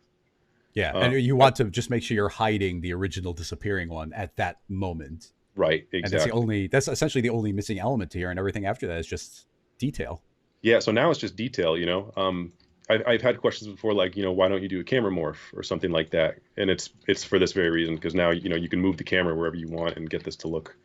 Yeah, and you want to just make sure you're hiding the original disappearing one at that moment. Right, exactly. And that's essentially the only missing element here, and everything after that is just detail. Yeah, so now it's just detail, I've had questions before like, why don't you do a camera morph or something like that? And it's for this very reason, because now, you can move the camera wherever you want and get this to look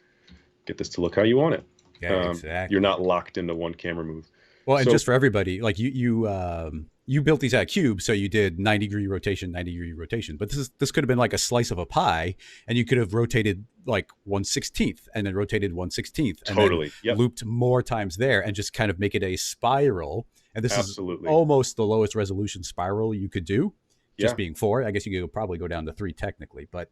how you want it. Yeah, exactly. You're not locked into one camera move. Well, and just for everybody, like you built these out cubes, so you did 90-degree rotation, 90-degree rotation. But this could have been like a slice of a pie, and you could have rotated like 1/16th, and then rotated 1/16th, and totally then looped more times there, and just kind of make it a spiral. And this is almost the lowest resolution spiral you could do, just being 4. I guess you could probably go down to 3 technically, but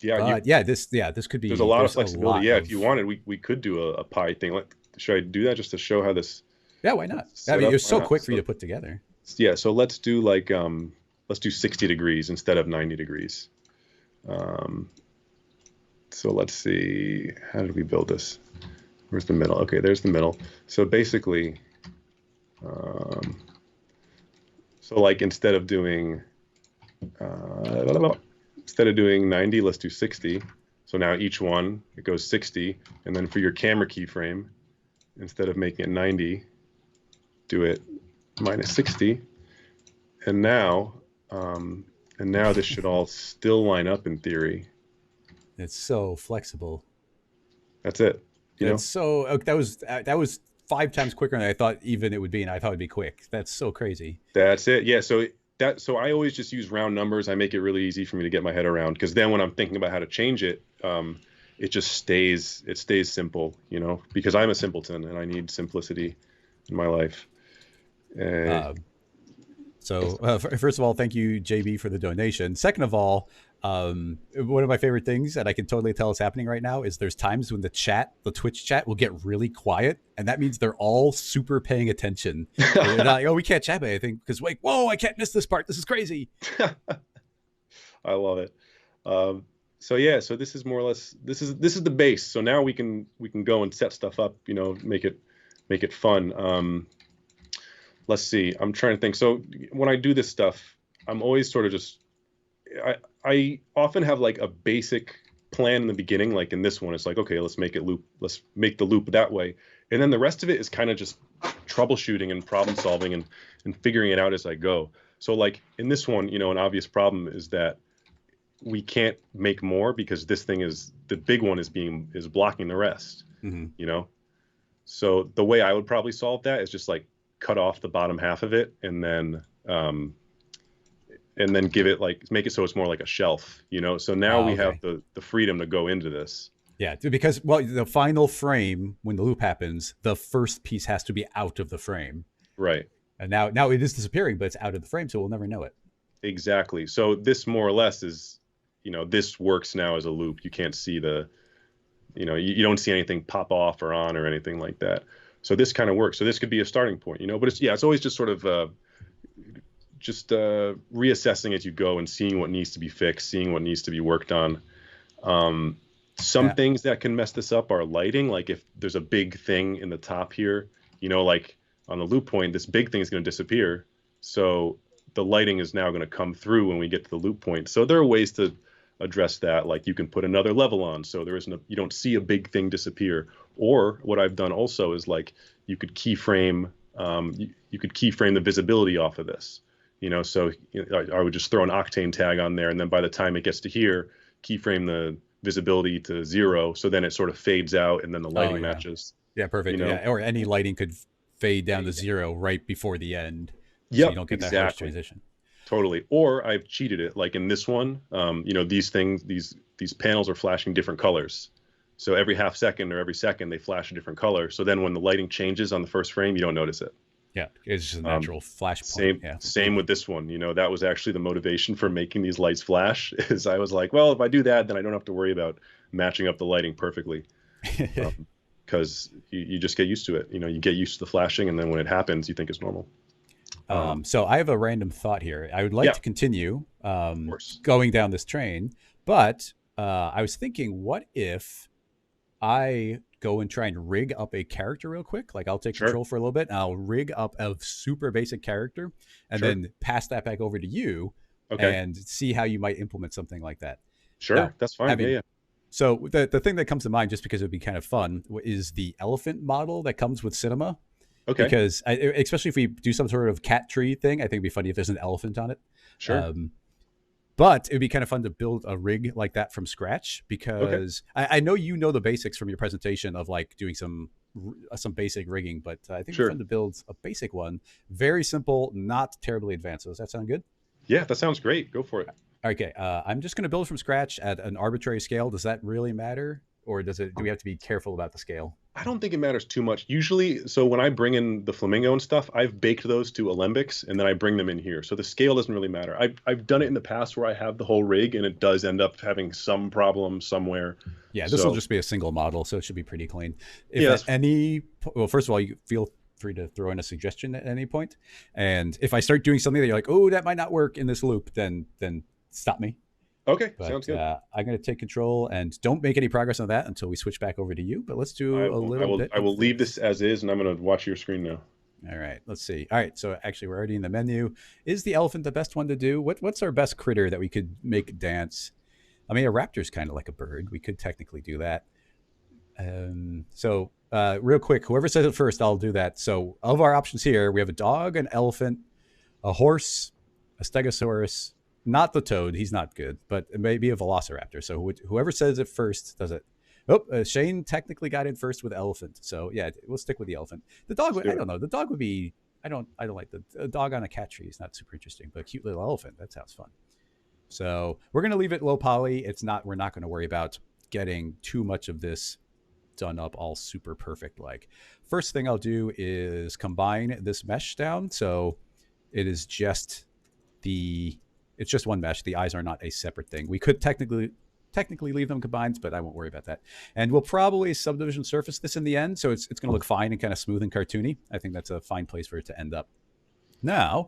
this could be. There's a lot of flexibility. If you wanted, we could do a pie thing. Should I do that just to show how this? Yeah, why not? I mean, you're so quick for you to put together. Yeah, so let's do like let's do 60 degrees instead of 90 degrees. So let's see, how did we build this? Where's the middle? Okay, there's the middle. So basically, so like instead of doing 90, let's do 60. So now each one, it goes 60, and then for your camera keyframe, instead of making it 90, do it minus 60, and now this should all still line up in theory. It's so flexible. That's it. So that was 5 times quicker than I thought even it would be, and I thought it'd be quick. That's so crazy. That's it. Yeah. So I always just use round numbers. I make it really easy for me to get my head around, because then when I'm thinking about how to change it, it just stays simple, because I'm a simpleton and I need simplicity in my life. First of all, thank you, JB, for the donation. Second of all, one of my favorite things, and I can totally tell is happening right now, is there's times when the Twitch chat will get really quiet, and that means they're all super paying attention. They're not like, oh, we can't chat about anything, because like, whoa, I can't miss this part. This is crazy. I love it. So this is more or less, this is the base. So now we can go and set stuff up, make it fun. Let's see, I'm trying to think. So when I do this stuff, I'm always sort of just, I often have like a basic plan in the beginning. Like in this one, it's like, okay, let's make the loop that way. And then the rest of it is kind of just troubleshooting and problem solving and figuring it out as I go. So like in this one, an obvious problem is that we can't make more because this thing the big one is blocking the rest, So the way I would probably solve that is just like cut off the bottom half of it and then give it make it so it's more like a shelf, So now we have the freedom to go into this. Yeah, because the final frame, when the loop happens, the first piece has to be out of the frame. Right. And now it is disappearing, but it's out of the frame, so we'll never know it. Exactly. So this more or less is, this works now as a loop. You can't see you don't see anything pop off or on or anything like that. So this kind of works. So this could be a starting point, but it's always just sort of reassessing as you go and seeing what needs to be fixed, seeing what needs to be worked on. Some things that can mess this up are lighting. Like if there's a big thing in the top here, like on the loop point, this big thing is going to disappear. So the lighting is now going to come through when we get to the loop point. So there are ways to address that. Like you can put another level on, so you don't see a big thing disappear. Or what I've done also is like you could keyframe the visibility off of this. So I would just throw an octane tag on there, and then by the time it gets to here, keyframe the visibility to 0, so then it sort of fades out, and then the lighting matches. Yeah, perfect. Yeah, or any lighting could fade down to 0 right before the end. So you don't get that harsh transition. Totally. Or I've cheated it, like in this one. These panels are flashing different colors. So every half second or every second, they flash a different color. So then when the lighting changes on the first frame, you don't notice it. Yeah, it's just a natural flash point. Same with this one. That was actually the motivation for making these lights flash. Is I was like, well, if I do that, then I don't have to worry about matching up the lighting perfectly. Because you just get used to it. You get used to the flashing, and then when it happens, you think it's normal. So I have a random thought here. I would like to continue of course. going down this train, but I was thinking, what if I go and try and rig up a character real quick? Like, I'll take control for a little bit, and I'll rig up a super basic character, and then pass that back over to you, and see how you might implement something like that. Sure, now, that's fine. Yeah. So the thing that comes to mind, just because it would be kind of fun, is the elephant model that comes with Cinema. Okay. Because especially if we do some sort of cat tree thing, I think it'd be funny if there's an elephant on it. Sure. But it'd be kind of fun to build a rig like that from scratch, because I know you know the basics from your presentation of like doing some basic rigging, but I think it's fun to build a basic one. Very simple, not terribly advanced. So does that sound good? Yeah, that sounds great. Go for it. Okay. I'm just going to build from scratch at an arbitrary scale. Does that really matter? Or do we have to be careful about the scale? I don't think it matters too much. Usually, so when I bring in the flamingo and stuff, I've baked those to alembics, and then I bring them in here. So the scale doesn't really matter. I've done it in the past where I have the whole rig, and it does end up having some problem somewhere. Yeah, this will just be a single model, so it should be pretty clean. Well, first of all, you feel free to throw in a suggestion at any point. And if I start doing something that you're like, oh, that might not work in this loop, then stop me. Okay, sounds good. I'm going to take control, and don't make any progress on that until we switch back over to you. But let's do a little bit. I will leave this as is, and I'm going to watch your screen now. All right, let's see. All right, so actually we're already in the menu. Is the elephant the best one to do? What's our best critter that we could make dance? I mean, a raptor's kind of like a bird. We could technically do that. So real quick, whoever says it first, I'll do that. So of our options here, we have a dog, an elephant, a horse, a stegosaurus. Not the toad, he's not good, but it may be a velociraptor. So whoever says it first does it. Oh, Shane technically got in first with elephant. So yeah, we'll stick with the elephant. The dog, I don't know. The dog would be, I don't like the dog on a cat tree is not super interesting, but a cute little elephant, that sounds fun. So we're going to leave it low poly. We're not going to worry about getting too much of this done up all super perfect. Like, first thing I'll do is combine this mesh down. So it is just it's just one mesh. The eyes are not a separate thing. We could technically leave them combined, but I won't worry about that. And we'll probably subdivision surface this in the end, so it's going to look fine and kind of smooth and cartoony. I think that's a fine place for it to end up. Now,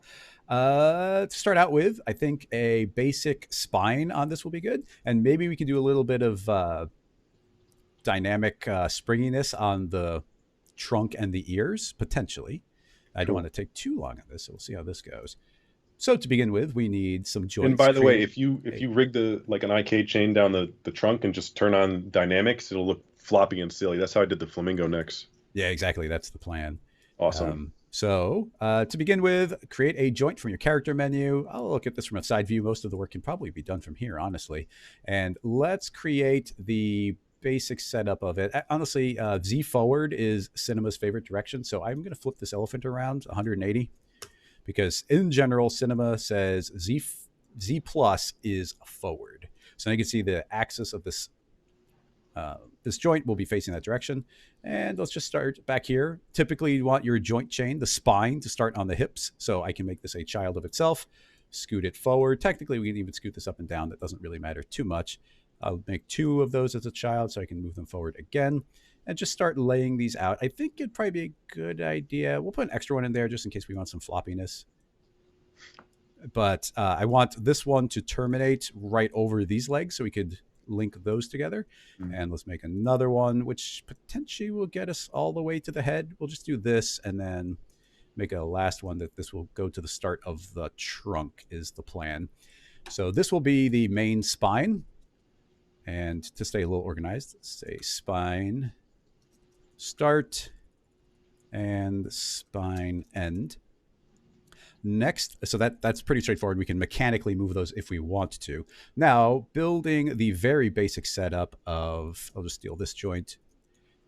to start out with, I think a basic spine on this will be good, and maybe we can do a little bit of dynamic springiness on the trunk and the ears, potentially. I don't want to take too long on this, so we'll see how this goes. So to begin with, we need some joints. And by the way, if you rig like an IK chain down the trunk and just turn on dynamics, it'll look floppy and silly. That's how I did the flamingo necks. Yeah, exactly. That's the plan. Awesome. So to begin with, create a joint from your character menu. I'll look at this from a side view. Most of the work can probably be done from here, honestly. And let's create the basic setup of it. Honestly, Z forward is Cinema's favorite direction. So I'm going to flip this elephant around 180. Because in general, Cinema says Z plus is forward. So now you can see the axis of this joint will be facing that direction. And let's just start back here. Typically, you want your joint chain, the spine, to start on the hips. So I can make this a child of itself, scoot it forward. Technically, we can even scoot this up and down. That doesn't really matter too much. I'll make 2 of those as a child so I can move them forward again. And just start laying these out. I think it'd probably be a good idea. We'll put an extra one in there just in case we want some floppiness. But I want this one to terminate right over these legs so we could link those together. And let's make another one, which potentially will get us all the way to the head. We'll just do this and then make a last one that this will go to the start of the trunk is the plan. So this will be the main spine. And to stay a little organized, say spine start and spine end. Next, so that's pretty straightforward. We can mechanically move those if we want to. Now, building the very basic setup of, I'll just steal this joint.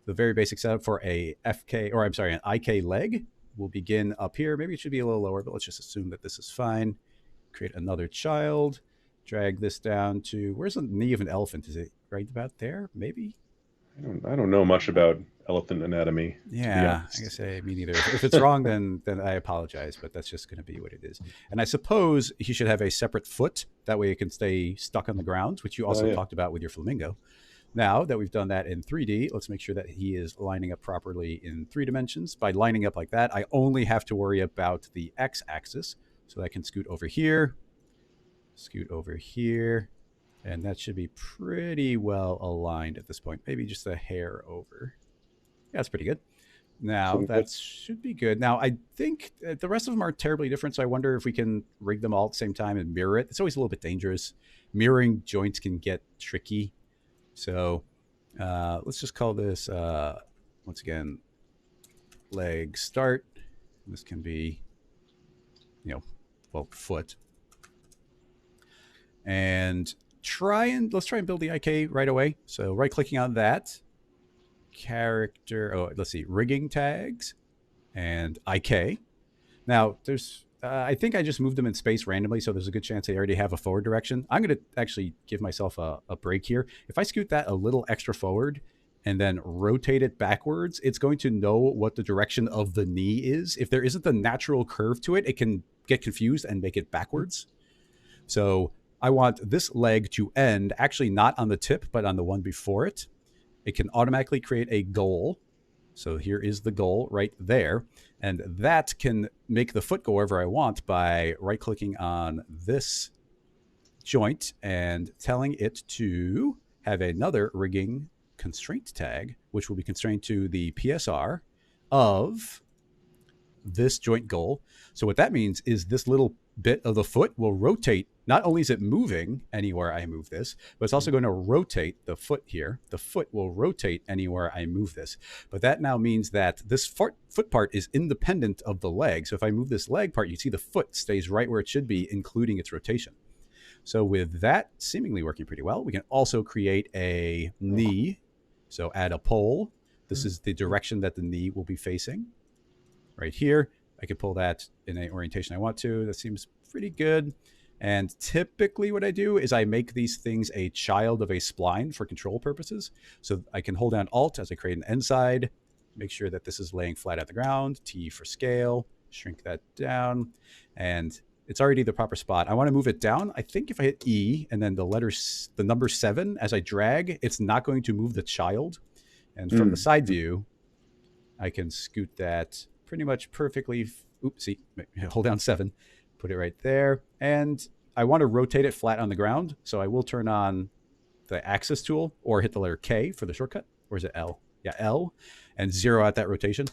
The very basic setup for an IK leg will begin up here. Maybe it should be a little lower, but let's just assume that this is fine. Create another child. Drag this down to, where's the knee of an elephant? Is it right about there? Maybe? I don't know much about elephant anatomy. Yeah, I guess me neither. If it's wrong, then I apologize, but that's just going to be what it is. And I suppose he should have a separate foot. That way it can stay stuck on the ground, which you also talked about with your flamingo. Now that we've done that in 3D, let's make sure that he is lining up properly in 3 dimensions. By lining up like that, I only have to worry about the x-axis. So I can scoot over here, and that should be pretty well aligned at this point. Maybe just a hair over. Yeah, that's pretty good. Now, that should be good. Now, I think the rest of them aren't terribly different, so I wonder if we can rig them all at the same time and mirror it. It's always a little bit dangerous. Mirroring joints can get tricky. So let's just call this, once again, leg start. This can be, foot. And let's try and build the IK right away. So right-clicking on that. Rigging tags and IK. Now, I think I just moved them in space randomly, so there's a good chance they already have a forward direction. I'm going to actually give myself a break here. If I scoot that a little extra forward and then rotate it backwards, it's going to know what the direction of the knee is. If there isn't a natural curve to it, it can get confused and make it backwards. So I want this leg to end actually not on the tip, but on the one before it. It can automatically create a goal. So here is the goal right there. And that can make the foot go wherever I want by right-clicking on this joint and telling it to have another rigging constraint tag, which will be constrained to the PSR of this joint goal. So what that means is this little bit of the foot will rotate. Not only is it moving anywhere I move this, but it's also going to rotate the foot here. The foot will rotate anywhere I move this. But that now means that this foot part is independent of the leg. So if I move this leg part, you see the foot stays right where it should be, including its rotation. So with that seemingly working pretty well, we can also create a knee. So add a pole. This is the direction that the knee will be facing. Right here, I could pull that in any orientation I want to. That seems pretty good. And typically what I do is I make these things a child of a spline for control purposes. So I can hold down Alt as I create an end side, make sure that this is laying flat at the ground, T for scale, shrink that down, and it's already the proper spot. I want to move it down. I think if I hit E and then the number 7 as I drag, it's not going to move the child. And from the side view, I can scoot that pretty much perfectly. Oopsie, hold down 7, put it right there. And I want to rotate it flat on the ground. So I will turn on the axis tool or hit the letter K for the shortcut. Or is it L? Yeah, L, and zero out that rotation.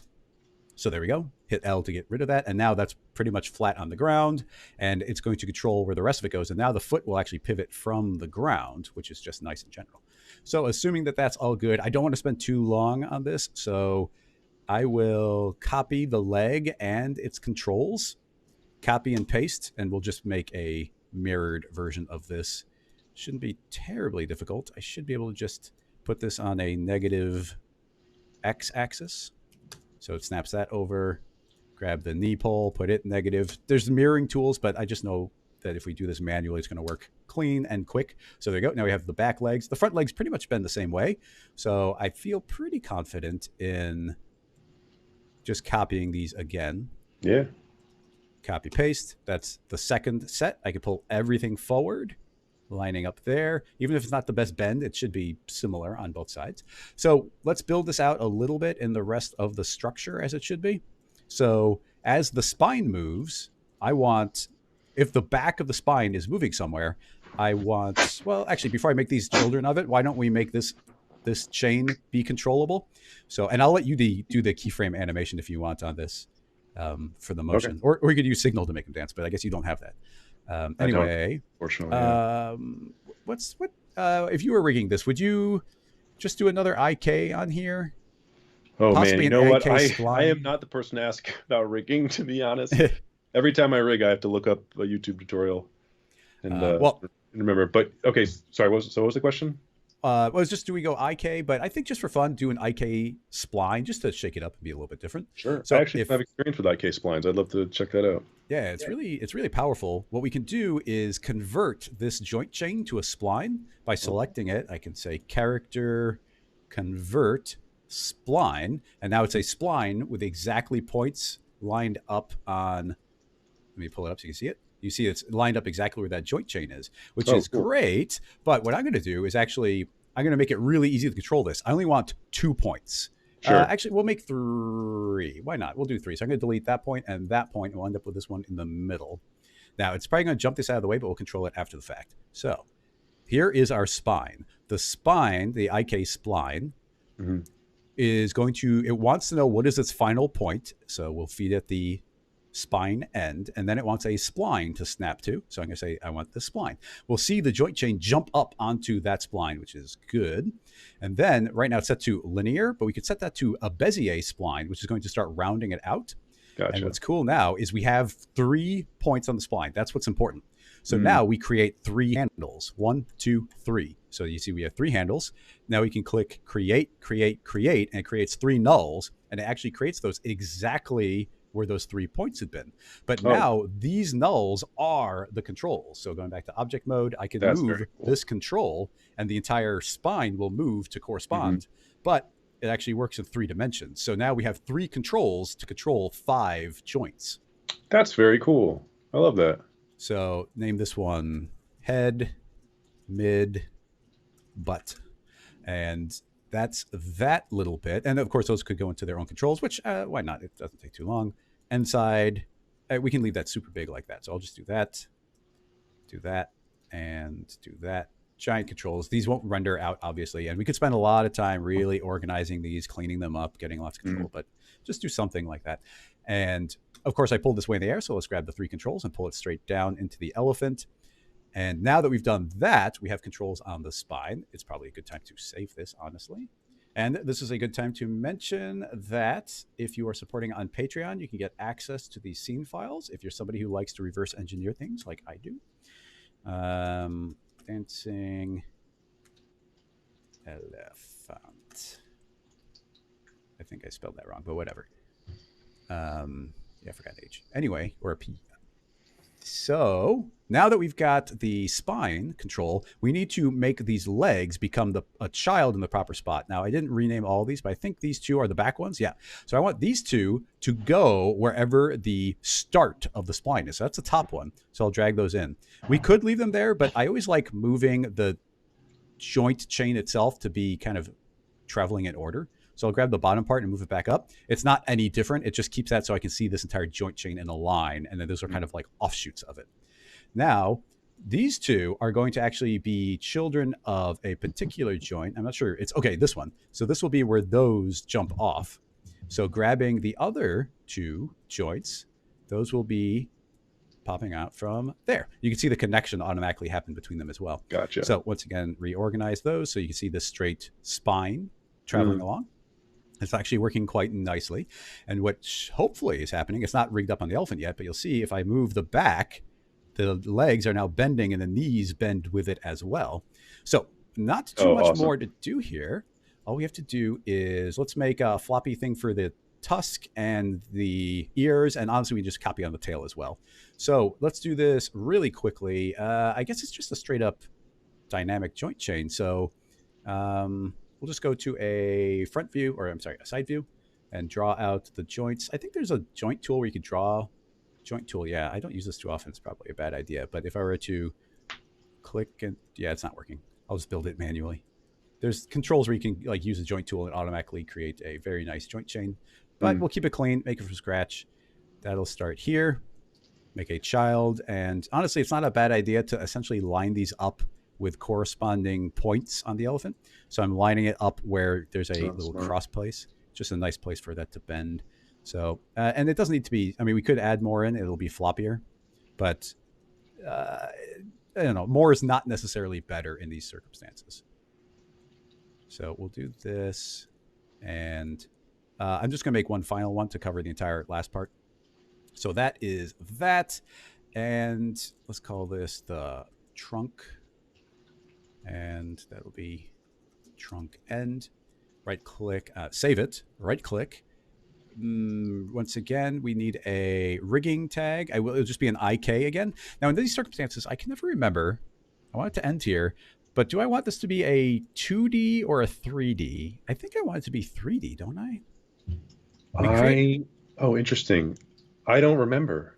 So there we go. Hit L to get rid of that. And now that's pretty much flat on the ground. And it's going to control where the rest of it goes. And now the foot will actually pivot from the ground, which is just nice in general. So assuming that that's all good, I don't want to spend too long on this. So I will copy the leg and its controls, copy and paste, and we'll just make a mirrored version of this. Shouldn't be terribly difficult. I should be able to just put this on a negative x-axis. So it snaps that over, grab the knee pole, put it negative. There's mirroring tools, but I just know that if we do this manually, it's going to work clean and quick. So there you go. Now we have the back legs. The front legs pretty much been the same way. So I feel pretty confident in just copying these again. Yeah. Copy paste. That's the second set. I can pull everything forward, lining up there. Even if it's not the best bend, it should be similar on both sides. So let's build this out a little bit in the rest of the structure as it should be. So as the spine moves, I want, if the back of the spine is moving somewhere, I want, well, actually, before I make these children of it, why don't we make this chain be controllable? So, and I'll let you do the keyframe animation if you want on this for the motion. Okay. Or you could use Signal to make them dance, but I guess you don't have that. Anyway, fortunately, if you were rigging this, would you just do another IK on here? Oh man, you know what? I am not the person to ask about rigging, to be honest. Every time I rig, I have to look up a YouTube tutorial and remember. But okay, sorry. What was the question? Was just, do we go IK? But I think just for fun, do an IK spline just to shake it up and be a little bit different. Sure. So I actually have experience with IK splines. I'd love to check that out. Yeah, it's really powerful. What we can do is convert this joint chain to a spline by selecting it. I can say character convert spline, and now it's a spline with exactly points lined up on. Let me pull it up so you can see it. You see it's lined up exactly where that joint chain is, which is cool. Great. But what I'm going to do is actually I'm going to make it really easy to control this. I only want 2 points. Sure. Actually, we'll make 3. Why not? We'll do 3. So I'm going to delete that point and that point, and we'll end up with this one in the middle. Now, it's probably going to jump this out of the way, but we'll control it after the fact. So here is our spine. The spine, the IK spline, is going to, it wants to know what is its final point. So we'll feed it the spine end, and then it wants a spline to snap to. So I'm going to say I want the spline. We'll see the joint chain jump up onto that spline, which is good. And then right now it's set to linear, but we could set that to a Bezier spline, which is going to start rounding it out. Gotcha. And what's cool now is we have 3 points on the spline. That's what's important. So now we create 3 handles. 1, 2, 3. So you see we have 3 handles. Now we can click create, create, create, and it creates 3 nulls, and it actually creates those exactly where those 3 points had been. But now these nulls are the controls. So going back to object mode, I can move this control and the entire spine will move to correspond, but it actually works in 3 dimensions. So now we have 3 controls to control 5 joints. That's very cool. I love that. So name this one head, mid, butt. And that's that little bit. And of course, those could go into their own controls, which why not? It doesn't take too long. End side, we can leave that super big like that. So I'll just do that, and do that. Giant controls. These won't render out, obviously. And we could spend a lot of time really organizing these, cleaning them up, getting lots of control, but just do something like that. And of course, I pulled this way in the air. So let's grab the 3 controls and pull it straight down into the elephant. And now that we've done that, we have controls on the spine. It's probably a good time to save this, honestly. And this is a good time to mention that if you are supporting on Patreon, you can get access to these scene files if you're somebody who likes to reverse engineer things like I do. Dancing elephant. I think I spelled that wrong, but whatever. Yeah, I forgot H. Anyway, or a P. So now that we've got the spine control, we need to make these legs become a child in the proper spot. Now, I didn't rename all these, but I think these 2 are the back ones. Yeah. So I want these 2 to go wherever the start of the spline is. So that's the top one. So I'll drag those in. We could leave them there, but I always like moving the joint chain itself to be kind of traveling in order. So I'll grab the bottom part and move it back up. It's not any different. It just keeps that so I can see this entire joint chain in a line. And then those are kind of like offshoots of it. Now, these 2 are going to actually be children of a particular joint. I'm not sure. It's okay, this one. So this will be where those jump off. So grabbing the other 2 joints, those will be popping out from there. You can see the connection automatically happen between them as well. Gotcha. So once again, reorganize those so you can see this straight spine traveling along. It's actually working quite nicely. And what hopefully is happening, it's not rigged up on the elephant yet, but you'll see if I move the back, the legs are now bending and the knees bend with it as well. So not too much more to do here. All we have to do is let's make a floppy thing for the tusk and the ears. And honestly, we just copy on the tail as well. So let's do this really quickly. I guess it's just a straight up dynamic joint chain. So we'll just go to a front view, or I'm sorry, a side view, and draw out the joints. I think there's a joint tool where you could draw joint tool. Yeah, I don't use this too often. It's probably a bad idea. But if I were to click and yeah, it's not working. I'll just build it manually. There's controls where you can like use a joint tool and automatically create a very nice joint chain. But we'll keep it clean, make it from scratch. That'll start here. Make a child. And honestly, it's not a bad idea to essentially line these up with corresponding points on the elephant. So I'm lining it up where there's a little cross place, just a nice place for that to bend. So, and it doesn't need to be, I mean, we could add more in, it'll be floppier, but I don't know, more is not necessarily better in these circumstances. So we'll do this, and I'm just gonna make one final one to cover the entire last part. So that is that, and let's call this the trunk. And that'll be trunk end. Right click, save it, right click. Once again, we need a rigging tag. It'll just be an IK again. Now in these circumstances, I can never remember. I want it to end here, but do I want this to be a 2D or a 3D? I think I want it to be 3D, don't I? Oh, interesting. I don't remember.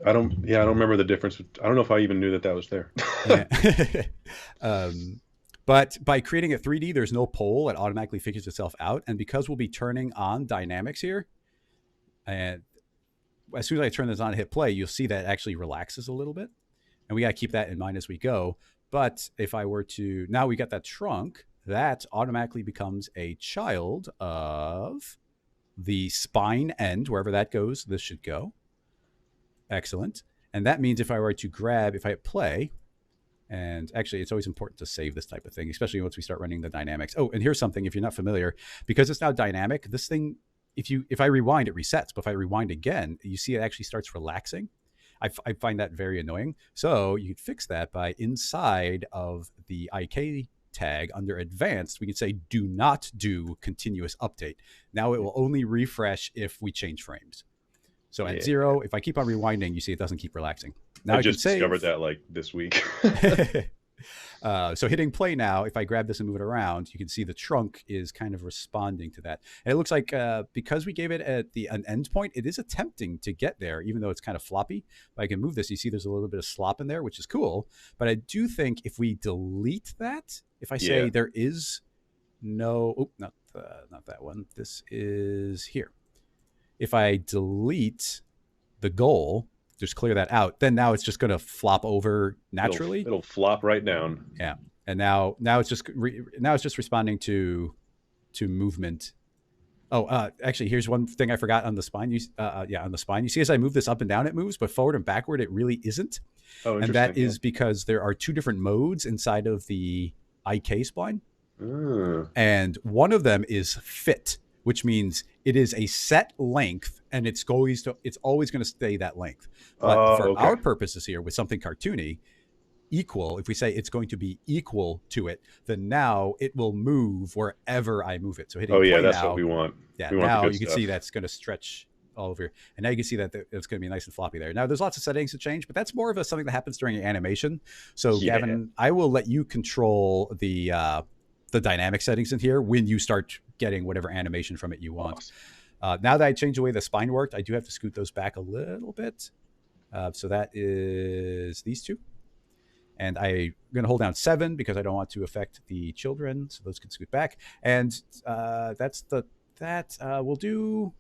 I don't remember the difference. I don't know if I even knew that was there. But by creating a 3D, there's no pole. It automatically figures itself out. And because we'll be turning on dynamics here, and as soon as I turn this on and hit play, you'll see that it actually relaxes a little bit. And we got to keep that in mind as we go. But if I were to, now we got that trunk, that automatically becomes a child of the spine end, wherever that goes, this should go. Excellent. And that means if I were to grab, if I hit play, and actually it's always important to save this type of thing, especially once we start running the dynamics. Oh, and here's something, if you're not familiar, because it's now dynamic, this thing, if I rewind, it resets. But if I rewind again, you see it actually starts relaxing. I find that very annoying. So you could fix that by inside of the IK tag under advanced, we can say do not do continuous update. Now it will only refresh if we change frames. So at 0, if I keep on rewinding, you see it doesn't keep relaxing. Now I just discovered that like this week. So hitting play now, if I grab this and move it around, you can see the trunk is kind of responding to that. And it looks like because we gave it an end point, it is attempting to get there, even though it's kind of floppy. But I can move this. You see there's a little bit of slop in there, which is cool. But I do think if we delete that, if I say there is no, not that one. This is here. If I delete the goal, just clear that out, then now it's just going to flop over naturally. It'll flop right down. Yeah, and now it's just responding to movement. Oh, actually, here's one thing I forgot on the spine. On the spine, you see as I move this up and down, it moves, but forward and backward, it really isn't. Oh, and that is because there are 2 different modes inside of the IK spline, and one of them is fit, which means it is a set length and it's always going to stay that length. But for our purposes here with something cartoony, equal, if we say it's going to be equal to it, then now it will move wherever I move it. So hitting play that's now, what we want. Yeah, we want now you can see that's going to stretch all over. And now you can see that it's going to be nice and floppy there. Now there's lots of settings to change, but that's more of something that happens during animation. So Gavin, I will let you control the dynamic settings in here when you start getting whatever animation from it you want. Now that I changed the way the spine worked, I do have to scoot those back a little bit. So that is these 2. And I'm going to hold down 7 because I don't want to affect the children. So those can scoot back. And we'll do.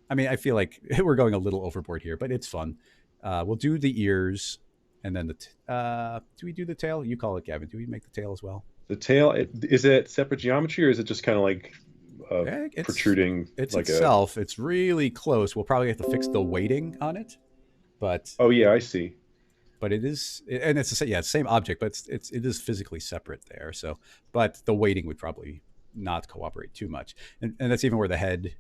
I mean, I feel like we're going a little overboard here, but it's fun. We'll do the ears and then do we do the tail? You call it, Gavin. Do we make the tail as well? The tail, is it separate geometry or is it just kind of like protruding? It's like itself. It's really close. We'll probably have to fix the weighting on it, but I see. But it is, and it's the same object, but it is physically separate there. So, but the weighting would probably not cooperate too much, and that's even where the head.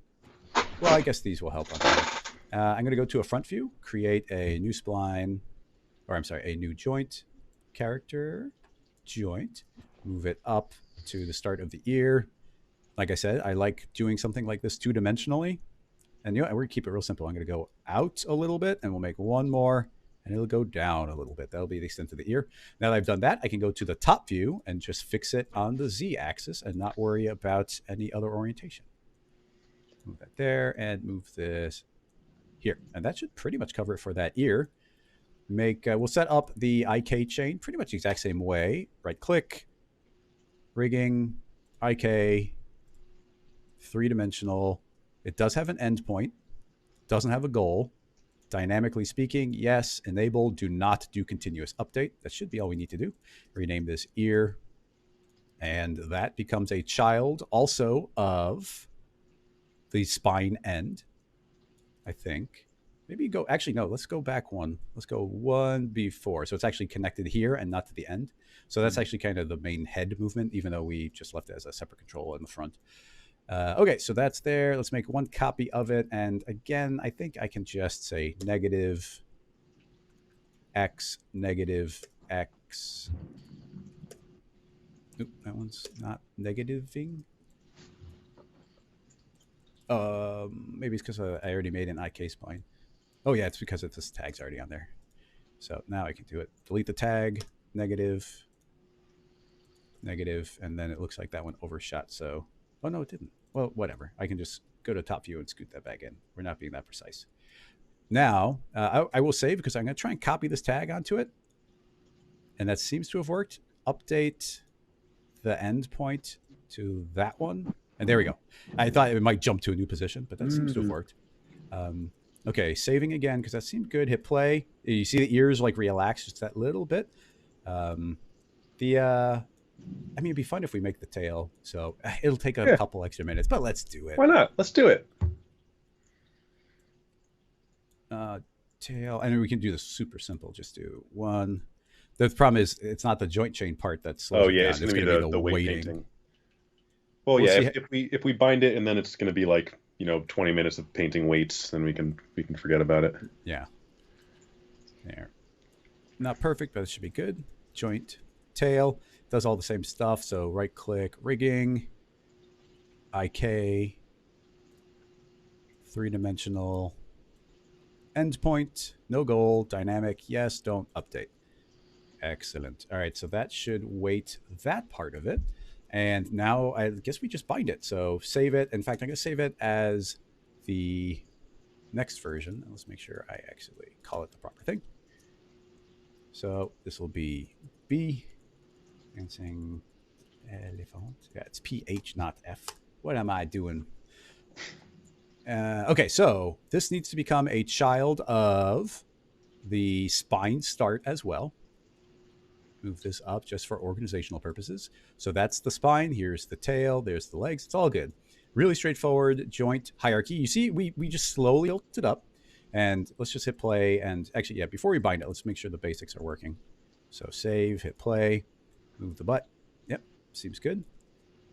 Well, I guess these will help on that. I'm going to go to a front view, create a new spline, or I'm sorry, a new joint, character, joint. Move it up to the start of the ear. Like I said, I like doing something like this 2-dimensionally. And we're going to keep it real simple. I'm going to go out a little bit and we'll make one more and it'll go down a little bit. That'll be the extent of the ear. Now that I've done that, I can go to the top view and just fix it on the Z axis and not worry about any other orientation. Move that there and move this here. And that should pretty much cover it for that ear. We'll set up the IK chain pretty much the exact same way. Right click. Rigging, IK, 3-dimensional. It does have an endpoint, doesn't have a goal. Dynamically speaking, yes, enable, do not do continuous update. That should be all we need to do. Rename this ear. And that becomes a child also of the spine end, I think. Maybe let's go back one. Let's go one before. So it's actually connected here and not to the end. So that's actually kind of the main head movement, even though we just left it as a separate control in the front. Okay, so that's there. Let's make one copy of it. And again, I think I can just say negative X, negative X. Oop, that one's not negativing. Maybe it's because I already made an IK spline. Oh yeah, it's because this tag's already on there. So now I can do it. Delete the tag, negative, negative, and then it looks like that one overshot. So, oh no, it didn't. Well, whatever. I can just go to top view and scoot that back in. We're not being that precise. Now, I will save because I'm going to try and copy this tag onto it. And that seems to have worked. Update. the end point to that one. And there we go. I thought it might jump to a new position, but that seems to have worked. Okay, saving again, because that seemed good. Hit play. You see the ears like relax just that little bit. I mean, it'd be fun if we make the tail. So it'll take a couple extra minutes, but let's do it. Why not? Let's do it. Tail, and we can do this super simple. Just do one. The problem is it's not the joint chain part that slows it down. It's going to be the weight painting. Well, if we bind it and then it's going to be like 20 minutes of painting weights, then we can forget about it. Yeah. There. Not perfect, but it should be good. Joint, tail, does all the same stuff. So right click, rigging, IK, 3-dimensional, endpoint, no goal, dynamic, yes, don't update. Excellent. All right, so that should weight that part of it. And now I guess we just bind it. So save it. In fact, I'm going to save it as the next version. Let's make sure I actually call it the proper thing. So this will be B. Dancing elephant. Yeah, it's PH, not F. What am I doing? Okay, so this needs to become a child of the spine start as well. Move this up just for organizational purposes. So that's the spine. Here's the tail. There's the legs. It's all good. Really straightforward joint hierarchy. You see, we just slowly built it up. And let's just hit play. And actually, yeah, before we bind it, let's make sure the basics are working. So save, hit play, move the butt. Yep, seems good.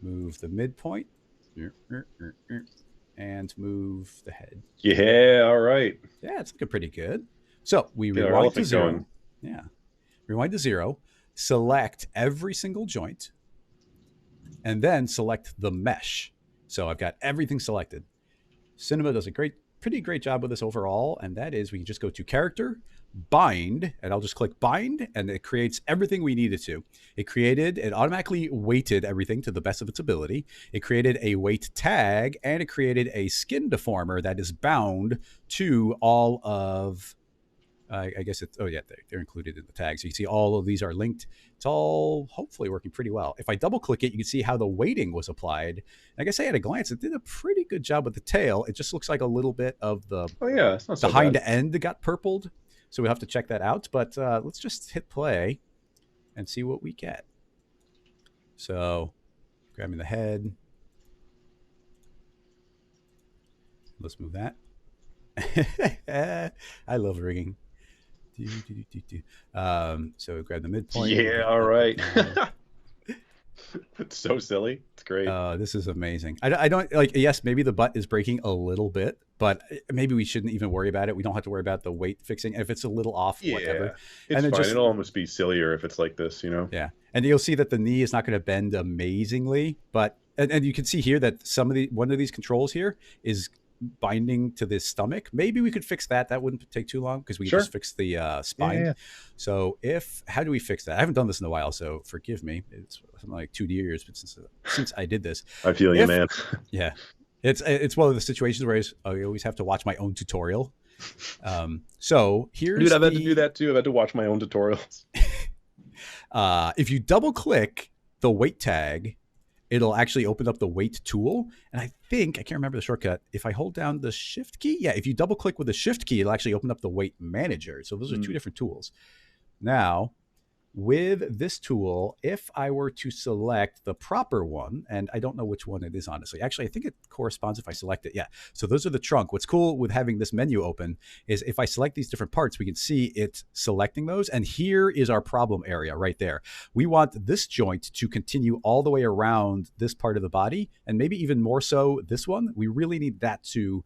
Move the midpoint. And move the head. Yeah, all right. Yeah, it's looking pretty good. So we rewind to 0. Going. Yeah. Rewind to 0. Select every single joint. And then select the mesh. So I've got everything selected. Cinema does a pretty great job with this overall. And that is we can just go to character, bind, and I'll just click bind, and it creates everything we needed to. It automatically weighted everything to the best of its ability. It created a weight tag, and it created a skin deformer that is bound to all of, I guess it's, they're included in the tag. So you can see all of these are linked. It's all hopefully working pretty well. If I double click it, you can see how the weighting was applied. Like I say at a glance, it did a pretty good job with the tail. It just looks like a little bit of the, it's not so the hind end got purpled. So we'll have to check that out. But let's just hit play and see what we get. So grabbing the head. Let's move that. I love rigging. So grab the midpoint. Yeah, all right. It's so silly. It's great. This is amazing. I don't like, yes, maybe the butt is breaking a little bit, but maybe we shouldn't even worry about it. We don't have to worry about the weight fixing. If it's a little off, whatever. It's fine. It'll almost be sillier if it's like this, Yeah. And you'll see that the knee is not going to bend amazingly, but, and you can see here that one of these controls here is binding to the stomach. Maybe we could fix that. That wouldn't take too long because we just fixed the spine. Yeah. So how do we fix that? I haven't done this in a while, so forgive me. It's something like 2 years since I did this. I feel you, man. Yeah. It's one of the situations where I always have to watch my own tutorial. So here's Dude, I've had to do that too. I've had to watch my own tutorials. If you double click the weight tag, it'll actually open up the weight tool. And I can't remember the shortcut. If I hold down the shift key, if you double click with the shift key, it'll actually open up the weight manager. So those are two different tools. Now, with this tool, if I were to select the proper one, and I don't know which one it is, honestly. Actually, I think it corresponds if I select it. Yeah. So those are the trunk. What's cool with having this menu open is if I select these different parts, we can see it selecting those. And here is our problem area right there. We want this joint to continue all the way around this part of the body, and maybe even more so this one. We really need that to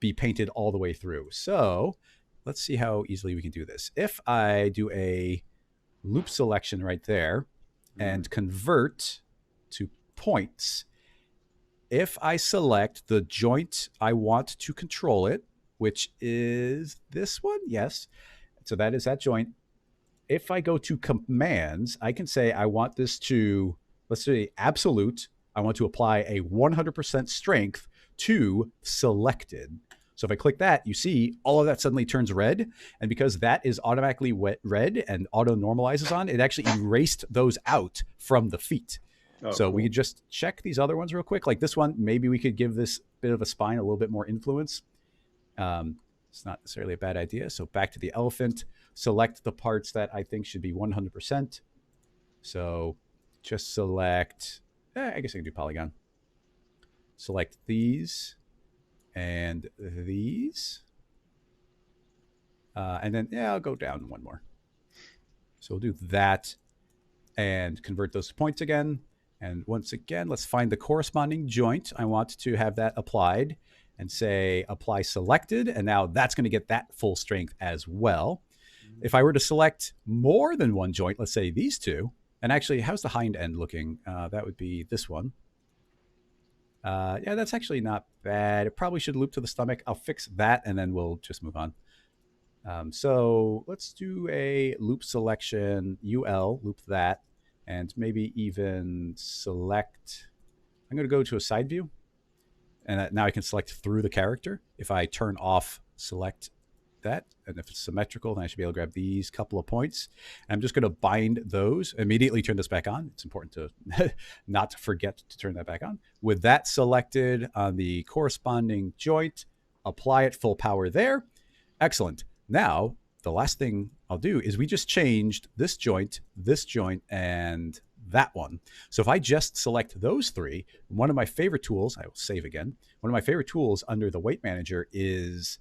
be painted all the way through. So let's see how easily we can do this. If I do a loop selection right there and convert to points, if I select the joint I want to control it, which is this one, yes, so that is that joint. If I go to commands, I can say I want this to, let's say absolute, I want to apply a 100% strength to selected. So if I click that, you see all of that suddenly turns red. And because that is automatically red and auto normalizes on, it actually erased those out from the feet. Oh, So cool. we could just check these other ones real quick. Like this one, maybe we could give this bit of a spine a little bit more influence. It's not necessarily a bad idea. So back to the elephant, select the parts that I think should be 100%. So just select, I guess I can do polygon. Select these and these. And then, I'll go down one more. So we'll do that and convert those to points again. And once again, let's find the corresponding joint. I want to have that applied and say apply selected. And now that's going to get that full strength as well. If I were to select more than one joint, let's say these two, and actually, how's the hind end looking? That would be this one. Yeah, that's actually not bad. It probably should loop to the stomach. I'll fix that and then we'll just move on. So let's do a loop selection, UL, loop that, and maybe even select, I'm going to go to a side view. And now I can select through the character. If I turn off select that, and if it's symmetrical, then I should be able to grab these couple of points. And I'm just going to bind those, immediately turn this back on. It's important to not forget to turn that back on. With that selected on the corresponding joint, apply it full power there. Excellent. Now, the last thing I'll do is we just changed this joint, and that one. So if I just select those three, one of my favorite tools, I will save again. One of my favorite tools under the weight manager is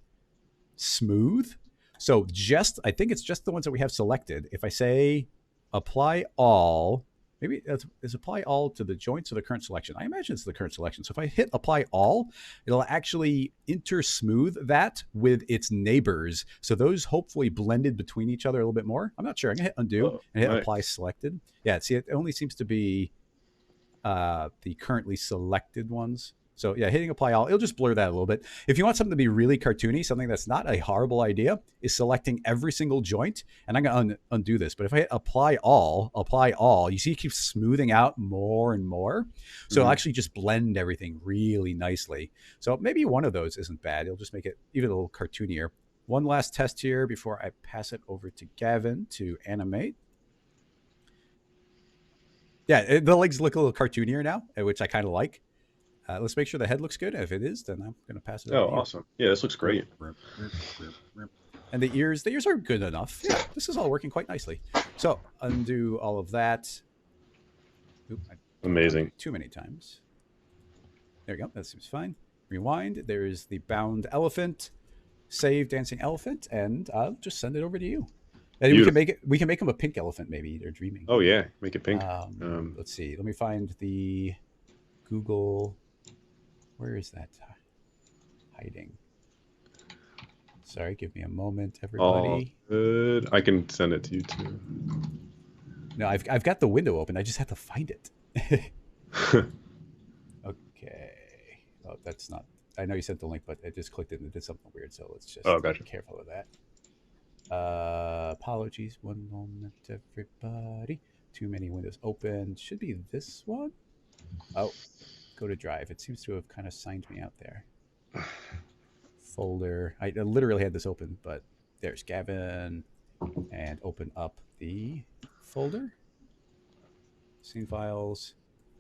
smooth. So I think it's just the ones that we have selected. If I say apply all, maybe is apply all to the joints or the current selection. I imagine it's the current selection. So if I hit apply all, it'll actually intersmooth that with its neighbors. So those hopefully blended between each other a little bit more. I'm not sure. I'm gonna hit undo and hit apply selected. Yeah, see, it only seems to be the currently selected ones. So yeah, hitting apply all, it'll just blur that a little bit. If you want something to be really cartoony, something that's not a horrible idea, is selecting every single joint. And I'm going to undo this. But if I hit apply all, you see it keeps smoothing out more and more. So it'll actually just blend everything really nicely. So maybe one of those isn't bad. It'll just make it even a little cartoonier. One last test here before I pass it over to Gavin to animate. Yeah, the legs look a little cartoonier now, which I kind of like. Let's make sure the head looks good. If it is, then I'm going to pass it over to you. Awesome. Yeah, this looks great. And the ears are good enough. Yeah, this is all working quite nicely. So undo all of that. Oop, amazing. Too many times. There we go. That seems fine. Rewind. There's the bound elephant. Save dancing elephant, and I'll just send it over to you. And we can make him a pink elephant. Maybe they're dreaming. Oh yeah, make it pink. Let's see. Let me find the Google. Where is that hiding? Sorry, give me a moment, everybody. Oh, good. I can send it to you too. No, I've got the window open. I just have to find it. Okay. Oh, that's not. I know you sent the link, but I just clicked it and it did something weird. So let's just gotcha. be careful of that. Apologies. One moment, everybody. Too many windows open. Should be this one. Oh. Go to drive. It seems to have kind of signed me out there. Folder. I literally had this open, but there's Gavin. And open up the folder. Scene files.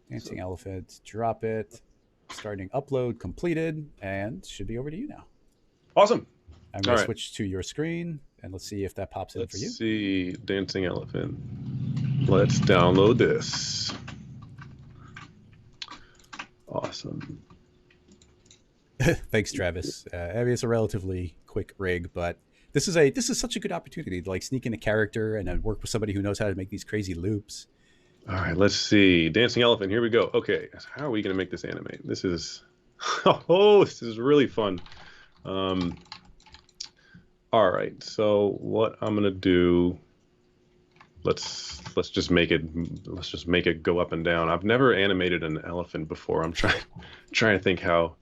Dancing elephant. Drop it. Starting upload completed. And should be over to you now. Awesome. I'm going to switch to your screen. And let's see if that pops in for you. Let's see. Dancing elephant. Let's download this. Awesome. Thanks, Travis. I mean, it's a relatively quick rig, but this is such a good opportunity to like sneak in a character and then work with somebody who knows how to make these crazy loops. All right, let's see. Dancing elephant. Here we go. Okay, how are we going to make this animate? This is this is really fun. All right, so what I'm going to do, let's just make it go up and down. I've never animated an elephant before. I'm trying to think how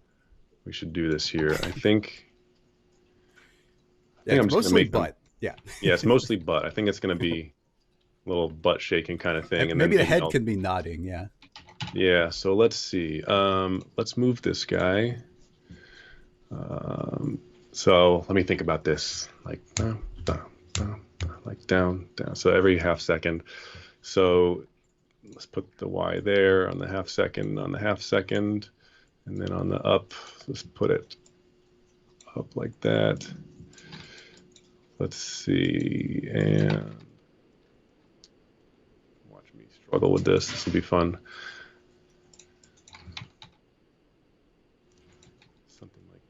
we should do this here. I think I'm just mostly butt. Yeah, it's mostly butt. I think it's going to be a little butt shaking kind of thing, and maybe the head can be nodding. Yeah. So let's see. Let's move this guy. So let me think about this. Like down. So every half second. So let's put the Y there on the half second, on the half second, and then on the up, let's put it up like that. Let's see, and watch me struggle with this. This will be fun. Something like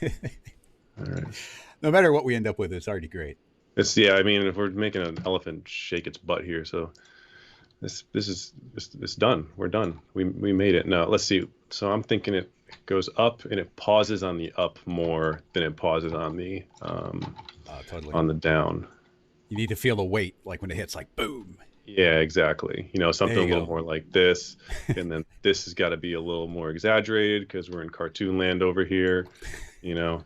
this. All right. No matter what we end up with, it's already great. It's, yeah, I mean, if we're making an elephant shake its butt here, so this is it's done. We're done. We made it. Now let's see. So I'm thinking it goes up and it pauses on the up more than it pauses on the totally. on the down. You need to feel the weight, like when it hits, like boom. Yeah, exactly. You know, something a little more like this, and then this has got to be a little more exaggerated because we're in cartoon land over here. You know,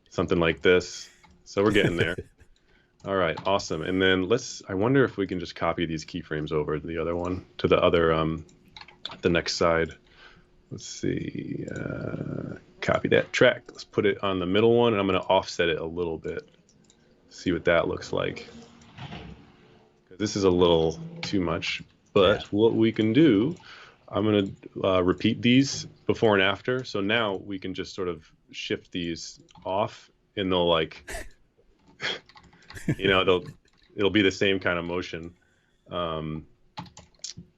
something like this. So we're getting there. All right, awesome. And then I wonder if we can just copy these keyframes over to the other one, to the other, the next side. Let's see, copy that track. Let's put it on the middle one, and I'm going to offset it a little bit. See what that looks like. This is a little too much, but what we can do, I'm going to repeat these before and after. So now we can just sort of shift these off, and they'll like, you know, it'll be the same kind of motion.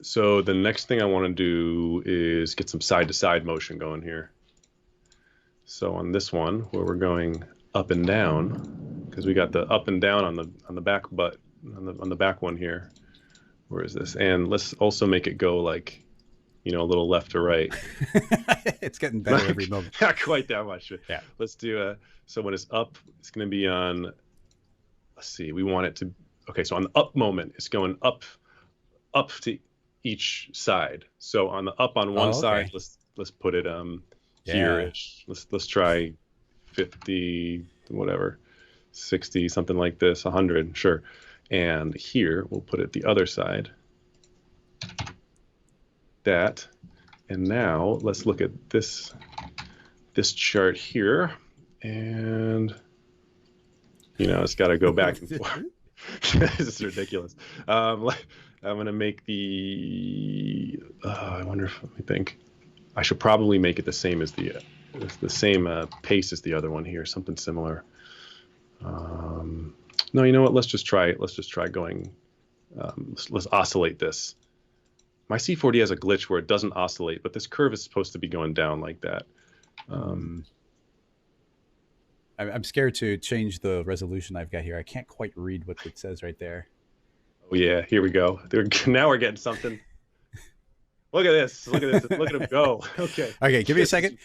So the next thing I want to do is get some side-to-side motion going here. So on this one, where we're going up and down, because we got the up and down on the back butt, on the back one here. Where is this? And let's also make it go like, you know, a little left to right. It's getting better every moment. Not quite that much. Yeah. Let's do so when it's up, it's going to be on, let's see, we want it to, okay, so on the up moment, it's going up to each side. So on the up on one side, let's put it here-ish. Let's try 50, whatever, 60, something like this, 100, sure. And here we'll put it the other side. That, and now let's look at this chart here, and you know, it's got to go back and forth. This is ridiculous. I'm gonna make the. I wonder if, let me think. I should probably make it the same as the same pace as the other one here, something similar. No, you know what? Let's just try going. Let's oscillate this. My C4D has a glitch where it doesn't oscillate, but this curve is supposed to be going down like that. I'm scared to change the resolution I've got here. I can't quite read what it says right there. Oh yeah, here we go. Now we're getting something. Look at this. Look at this. Look at him go. Okay. Okay, give me a second.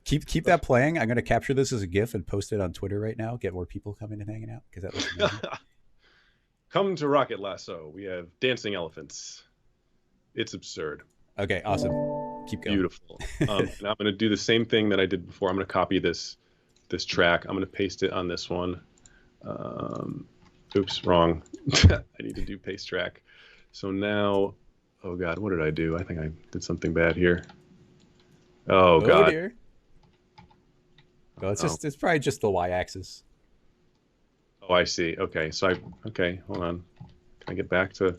Keep that playing. I'm going to capture this as a GIF and post it on Twitter right now. Get more people coming and hanging out because that looks amazing. Come to Rocket Lasso. We have dancing elephants. It's absurd. Okay, awesome. Keep going. Beautiful. And I'm going to do the same thing that I did before. I'm going to copy this track. I'm going to paste it on this one. Oops, wrong. I need to do paste track. So now, oh God, what did I do? I think I did something bad here. Oh God. Dear. Well, it's probably just the y-axis. Oh, I see. Okay, so okay, hold on. Can I get back to?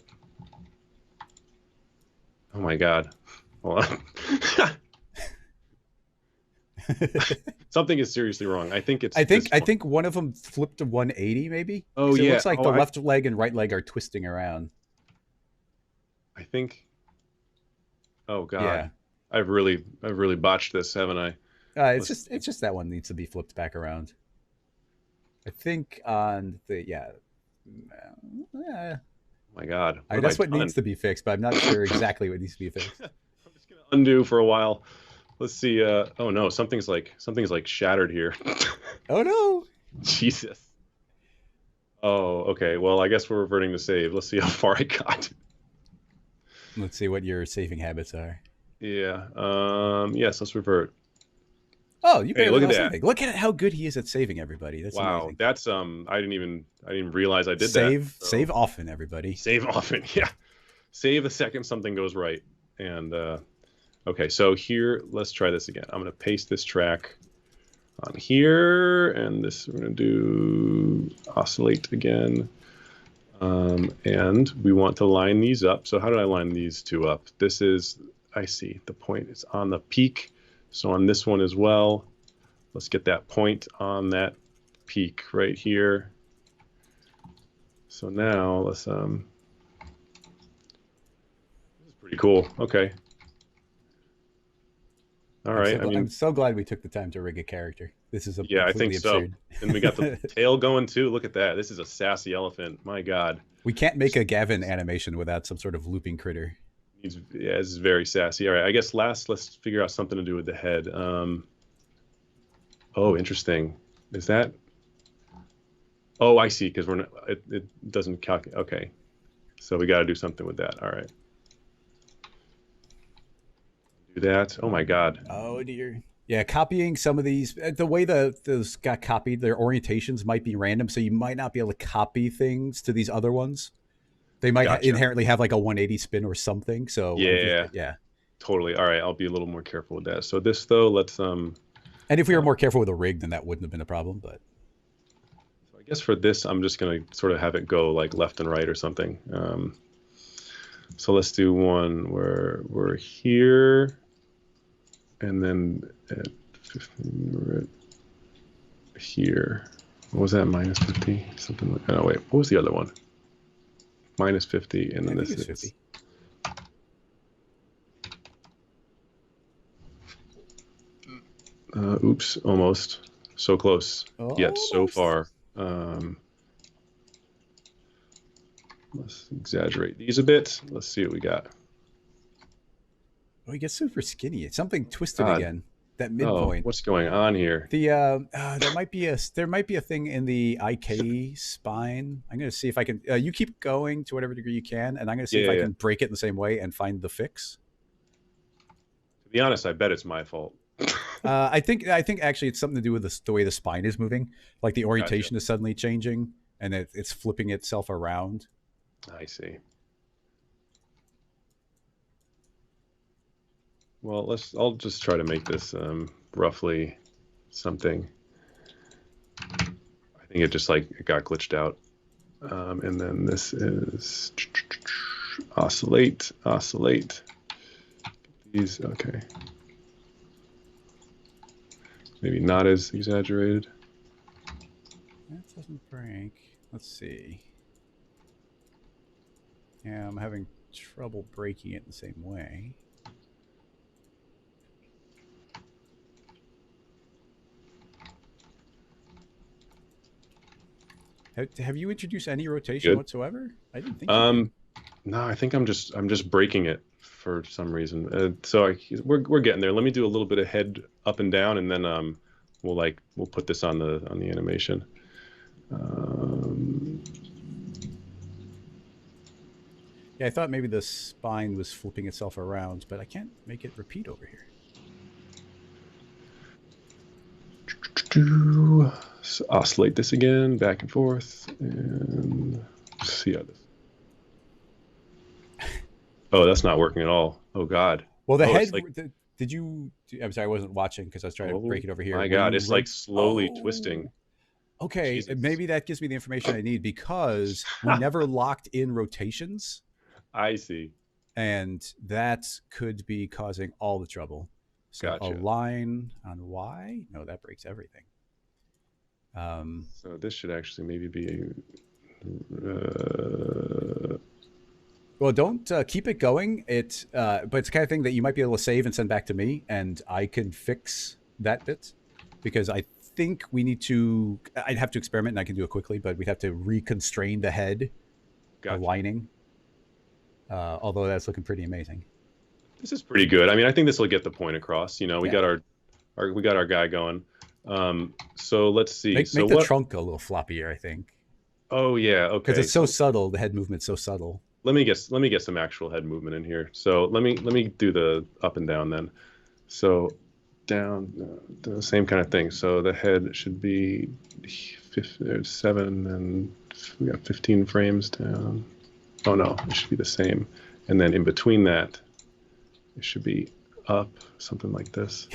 Oh my God. Hold on. Something is seriously wrong. I think I think one of them flipped to 180 maybe. Oh yeah. It looks like the left leg and right leg are twisting around. I think. Oh God. Yeah. I've really botched this, haven't I? It's just that one needs to be flipped back around. I think on the Oh my God. That's what needs to be fixed, but I'm not sure exactly what needs to be fixed. I'm just gonna undo for a while. Let's see. Oh no, something's like shattered here. Oh no. Jesus. Oh, okay. Well, I guess we're reverting to save. Let's see how far I got. Let's see what your saving habits are. Yeah. Yes. Let's revert. Oh, you look at that! Look at how good he is at saving everybody. That's wow. Amazing. That's I didn't realize I did that. Save often, everybody. Save often. Yeah. Save the second something goes right. And okay, so here, let's try this again. I'm gonna paste this track on here, and this we're gonna do oscillate again. And we want to line these up. So how do I line these two up? This is, I see, the point is on the peak. So on this one as well, let's get that point on that peak right here. So now let's, this is pretty cool. Okay. All right. I'm so glad we took the time to rig a character. This is yeah, I think absurd. So. And we got the tail going too. Look at that. This is a sassy elephant. My God. We can't make a Gavin animation without some sort of looping critter. Yeah, this is very sassy. All right. I guess let's figure out something to do with the head. Oh, interesting. Is that? Oh, I see. Because we're not. It doesn't calculate. Okay. So we got to do something with that. All right. Do that. Oh my God. Oh dear. Yeah, copying some of these, the way those got copied, their orientations might be random, so you might not be able to copy things to these other ones. They might inherently have like a 180 spin or something. So yeah, totally. All right, I'll be a little more careful with that. So this though, let's And if we were more careful with a rig, then that wouldn't have been a problem. But so I guess for this, I'm just gonna sort of have it go like left and right or something. So let's do one where we're here. And then at 15, we're at here. What was that? -50? Something like that. Oh, wait. What was the other one? -50. And then this is 50. Oops. Almost. So close. Yet so far. Let's exaggerate these a bit. Let's see what we got. Oh, he gets super skinny. It's something twisted again. That midpoint. What's going on here? There might be a thing in the IK spine. I'm gonna see if I can. You keep going to whatever degree you can, and I'm gonna see if I can break it in the same way and find the fix. To be honest, I bet it's my fault. I think actually it's something to do with the way the spine is moving. Like the orientation is suddenly changing, and it's flipping itself around. I see. Well, I'll just try to make this roughly something. I think it just it got glitched out. And then this is oscillate. These, okay. Maybe not as exaggerated. That doesn't break. Let's see. Yeah, I'm having trouble breaking it in the same way. Have you introduced any rotation whatsoever? I didn't think. No, I think I'm just breaking it for some reason. So we're getting there. Let me do a little bit of head up and down, and then we'll put this on the animation. Yeah, I thought maybe the spine was flipping itself around, but I can't make it repeat over here. So oscillate this again, back and forth, and see how this. Oh, that's not working at all. Oh God. Well, the head. Did you? I'm sorry, I wasn't watching because I was trying to break it over here. My God, it's slowly twisting. Okay, Jesus. Maybe that gives me the information I need because we never locked in rotations. I see. And that could be causing all the trouble. So a line on Y? No, that breaks everything. So this should actually maybe be. Well, don't keep it going. But it's the kind of thing that you might be able to save and send back to me, and I can fix that bit because I think we need to. I'd have to experiment, and I can do it quickly, but we'd have to reconstrain the head aligning. Although that's looking pretty amazing. This is pretty good. I mean, I think this will get the point across. You know, we got our guy going. So let's see. Make the trunk a little floppier, I think. Oh yeah, okay. Because it's so subtle. The head movement's so subtle. Let me get some actual head movement in here. So let me do the up and down then. So down, the same kind of thing. So the head should be 7, and we got 15 frames down. Oh no, it should be the same. And then in between that, it should be up, something like this.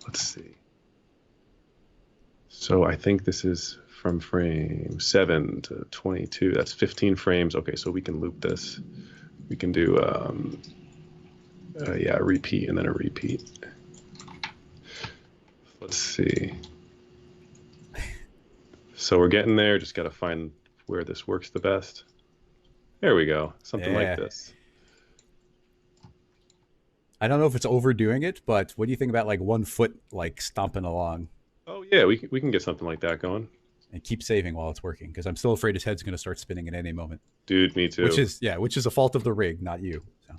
Let's see. So I think this is from frame 7 to 22. That's 15 frames. Okay, so we can loop this. We can do, yeah, a repeat and then a repeat. Let's see. So we're getting there. Just got to find where this works the best. There we go. Something like this. I don't know if it's overdoing it, but what do you think about like 1 foot like stomping along? Oh yeah, we can get something like that going. And keep saving while it's working, because I'm still afraid his head's going to start spinning at any moment. Dude, me too. Which is a fault of the rig, not you. So.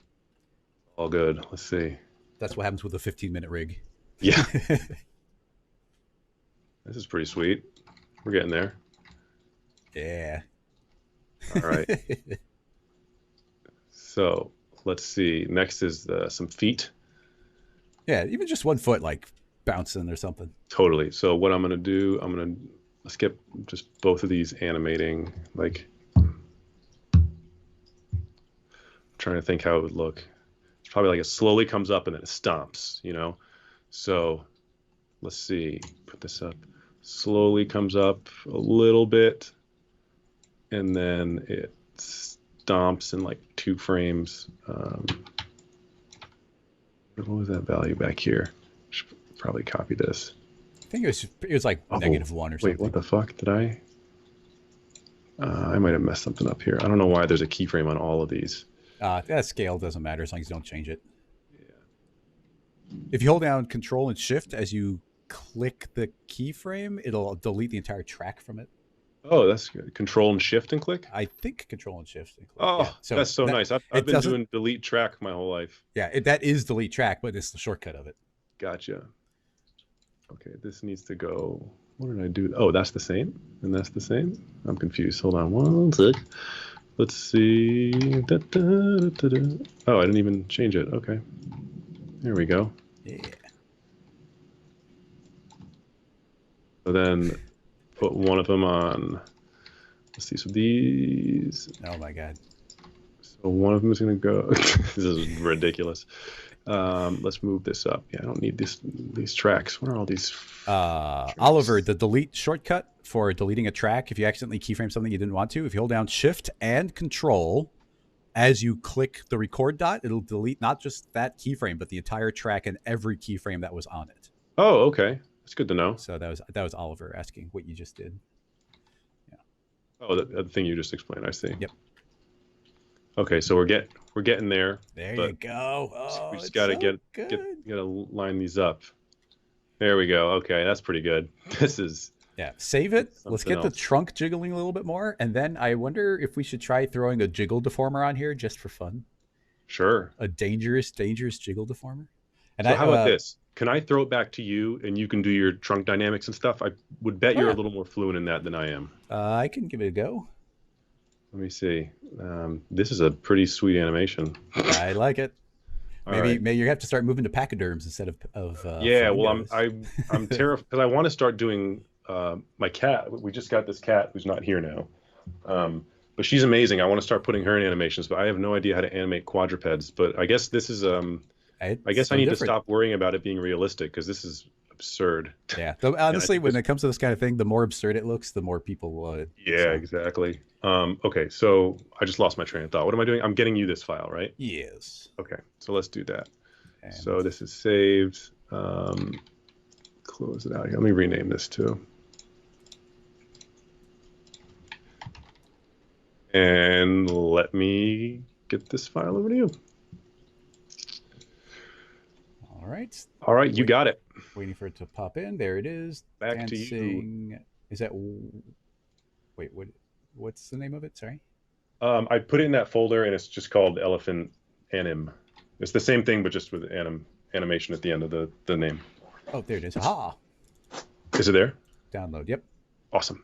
All good. Let's see. That's what happens with a 15-minute rig. Yeah. This is pretty sweet. We're getting there. Yeah. All right. So let's see. Next is some feet. Yeah, even just 1 foot, like bouncing or something. Totally. So what I'm going to do, let's get just both of these animating. Like, I'm trying to think how it would look. It's probably like it slowly comes up and then it stomps, you know? So let's see. Put this up. Slowly comes up a little bit and then it stomps in like 2 frames. What was that value back here? Should probably copy this. I think it was like -1 or something. Wait, what the fuck did I might have messed something up here. I don't know why there's a keyframe on all of these. That scale doesn't matter as long as you don't change it. Yeah. If you hold down Control and Shift as you click the keyframe, it'll delete the entire track from it. Oh, that's good. Control and Shift and click? I think Control and Shift and click. Oh, yeah. So that's so nice. I've been doing delete track my whole life. Yeah, that is delete track, but it's the shortcut of it. Gotcha. Okay, this needs to go. What did I do? Oh, that's the same? And that's the same? I'm confused. Hold on one sec. Let's see. Da, da, da, da. Oh, I didn't even change it. Okay. There we go. Yeah. So then put one of them on. Let's see. So these. Oh my God. So one of them is going to go. This is ridiculous. Let's move this up. Yeah, I don't need these tracks. What are all these? Oliver, the delete shortcut for deleting a track, if you accidentally keyframe something you didn't want to, if you hold down Shift and Control as you click the record dot, it'll delete not just that keyframe, but the entire track and every keyframe that was on it. Oh, okay. That's good to know. So that was Oliver asking what you just did. Yeah. Oh, the thing you just explained. I see. Yep. Okay, so we're getting there. There you go. Oh, we just gotta gotta line these up. There we go. Okay, that's pretty good. This is save it. Let's get the trunk jiggling a little bit more, and then I wonder if we should try throwing a jiggle deformer on here just for fun. Sure. A dangerous jiggle deformer. And so how about this? Can I throw it back to you, and you can do your trunk dynamics and stuff? I would bet you're a little more fluent in that than I am. I can give it a go. Let me see. This is a pretty sweet animation. I like it. Maybe you have to start moving to pachyderms instead of yeah. Well, I'm terrified because I want to start doing my cat. We just got this cat who's not here now, but she's amazing. I want to start putting her in animations, but I have no idea how to animate quadrupeds. But I guess this is I guess I need to stop worrying about it being realistic because this is absurd. Yeah. Honestly, when it comes to this kind of thing, the more absurd it looks, the more people will. Yeah, exactly. Okay, so I just lost my train of thought. What am I doing? I'm getting you this file, right? Yes. Okay, so let's do that. And so this is saved. Close it out here. Let me rename this too. And let me get this file over to you. All right. All right, you got it. Waiting for it to pop in. There it is. Back Dancing. to you. Is that? Wait, what's the name of it? Sorry. I put it in that folder, and it's just called Elephant Anim. It's the same thing, but just with animation at the end of the name. Oh, there it is. Ah. Is it there? Download. Yep. Awesome.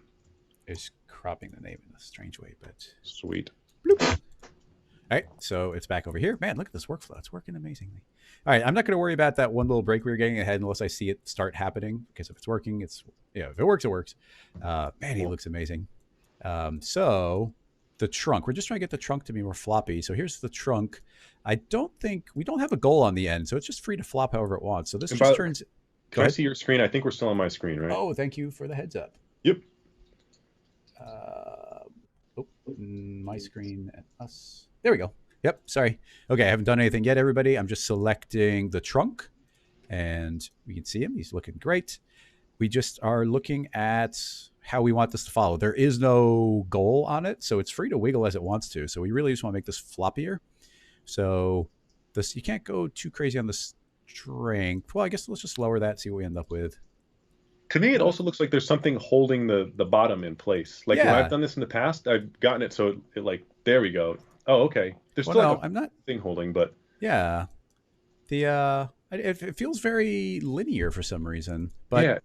It's cropping the name in a strange way, but sweet. Bloop. All right, so it's back over here. Man, look at this workflow. It's working amazingly. All right, I'm not going to worry about that one little break we were getting ahead unless I see it start happening, because if it's working, if it works, it works. Man, he looks amazing. So the trunk, we're just trying to get the trunk to be more floppy. So here's the trunk. We don't have a goal on the end, so it's just free to flop however it wants. So this just turns. Can I see your screen? I think we're still on my screen, right? Oh, thank you for the heads up. Yep. My screen and us. There we go. Yep, sorry. Okay, I haven't done anything yet, everybody. I'm just selecting the trunk, and we can see him. He's looking great. We just are looking at how we want this to follow. There is no goal on it, so it's free to wiggle as it wants to. So we really just want to make this floppier. So this, you can't go too crazy on the strength. Well, I guess let's just lower that, see what we end up with. To me, it also looks like there's something holding the bottom in place. Like when I've done this in the past, I've gotten it so it like, there we go. Oh, okay. There's still like I'm not thing holding, but yeah, the it feels very linear for some reason, but yeah,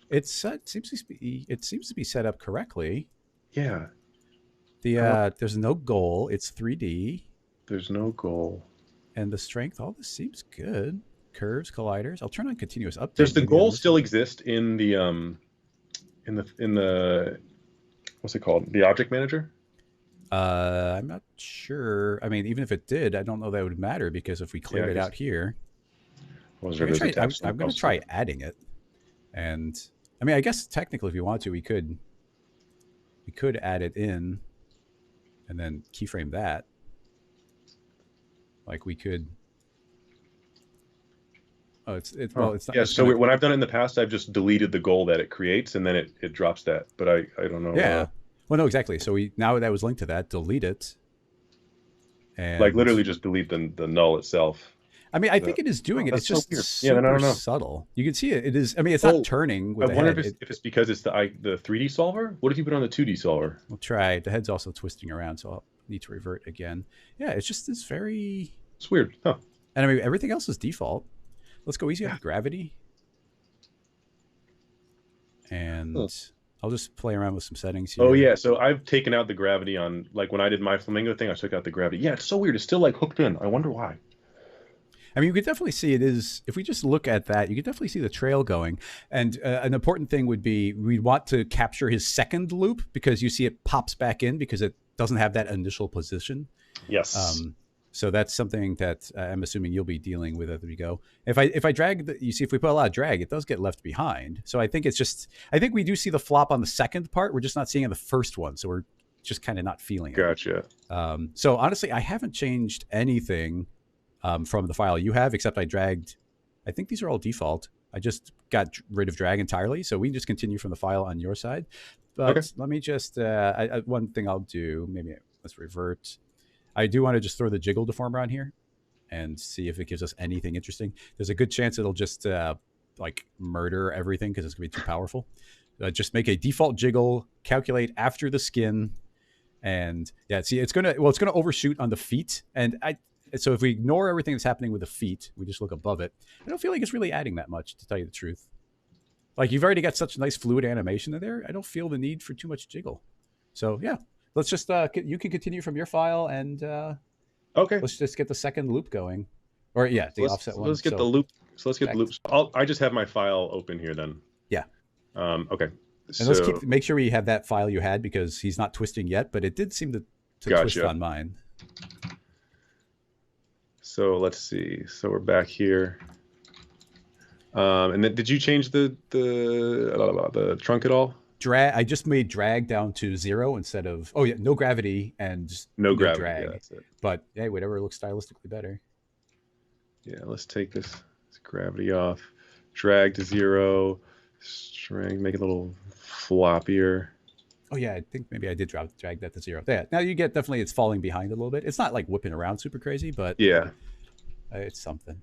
it seems to be set up correctly. Yeah. There's no goal. It's 3D. There's no goal. And the strength, all this seems good. Curves, colliders. I'll turn on continuous update. Does the goal still exist in the what's it called? The object manager? I'm not sure. I mean, even if it did, I don't know that would matter because if we cleared it out here, I'm going to try adding it. And I mean, I guess technically, if you want to, we could add it in, and then keyframe that. Like we could. Oh, it's not. Yeah. So when I've done it in the past, I've just deleted the goal that it creates, and then it drops that. But I don't know. Yeah. Well, no, exactly. So now that was linked to that, delete it. And like literally just delete the null itself. I mean, I think it is doing it. It's just super subtle. You can see it. It is. I mean, it's not turning. With I wonder if it's because it's the 3D solver. What if you put on the 2D solver? We'll try. The head's also twisting around, so I'll need to revert again. Yeah, it's just this very. It's weird, huh? And I mean, everything else is default. Let's go easy on gravity. And I'll just play around with some settings here. Oh, yeah. So I've taken out the gravity on, like, when I did my flamingo thing, I took out the gravity. Yeah, it's so weird. It's still, like, hooked in. I wonder why. I mean, you could definitely see it is, if we just look at that, you could definitely see the trail going. And an important thing would be, we'd want to capture his second loop because you see it pops back in because it doesn't have that initial position. Yes. So that's something that I'm assuming you'll be dealing with as we go. If I drag, you see, if we put a lot of drag, it does get left behind. So I think it's just, I think we do see the flop on the second part. We're just not seeing it on the first one. So we're just kind of not feeling it. Gotcha. So honestly, I haven't changed anything from the file you have, except I dragged, I think these are all default. I just got rid of drag entirely. So we can just continue from the file on your side. But let me just, one thing I'll do, maybe let's revert. I do want to just throw the Jiggle Deformer on here and see if it gives us anything interesting. There's a good chance it'll just like murder everything because it's going to be too powerful. Just make a default jiggle, calculate after the skin. And yeah, see, it's going to overshoot on the feet. And so if we ignore everything that's happening with the feet, we just look above it. I don't feel like it's really adding that much, to tell you the truth. Like you've already got such nice fluid animation in there. I don't feel the need for too much jiggle. So yeah. Let's just, you can continue from your file and let's just get the second loop going. Or yeah, the offset one. Let's get the loop. So let's get the loops. I just have my file open here then. Yeah. Okay. And let's make sure we have that file you had because he's not twisting yet, but it did seem to twist on mine. So let's see. So we're back here. And then did you change the trunk at all? I just made drag down to 0 instead of no gravity and no gravity drag. Yeah, that's it. But hey, whatever looks stylistically better. Yeah, let's take this gravity off. Drag to 0. String, make it a little floppier. Oh yeah, I think maybe I did drag that to 0. Yeah. Now you get definitely it's falling behind a little bit. It's not like whipping around super crazy, but yeah, it's something.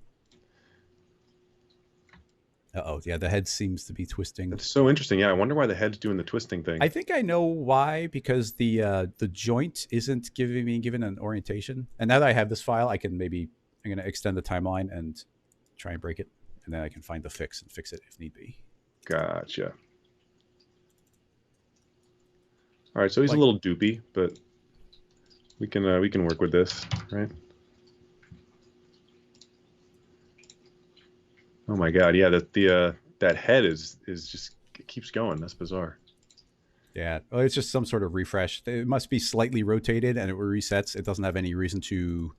Yeah, the head seems to be twisting. It's so interesting. Yeah, I wonder why the head's doing the twisting thing. I think I know why, because the joint isn't given an orientation. And now that I have this file, I'm going to extend the timeline and try and break it, and then I can find the fix and fix it if need be. Gotcha. All right, so he's a little doopy, but we can work with this, right? Oh my God, yeah, that head is just, it keeps going. That's bizarre. Yeah, well, it's just some sort of refresh. It must be slightly rotated, and it resets. It doesn't have any reason to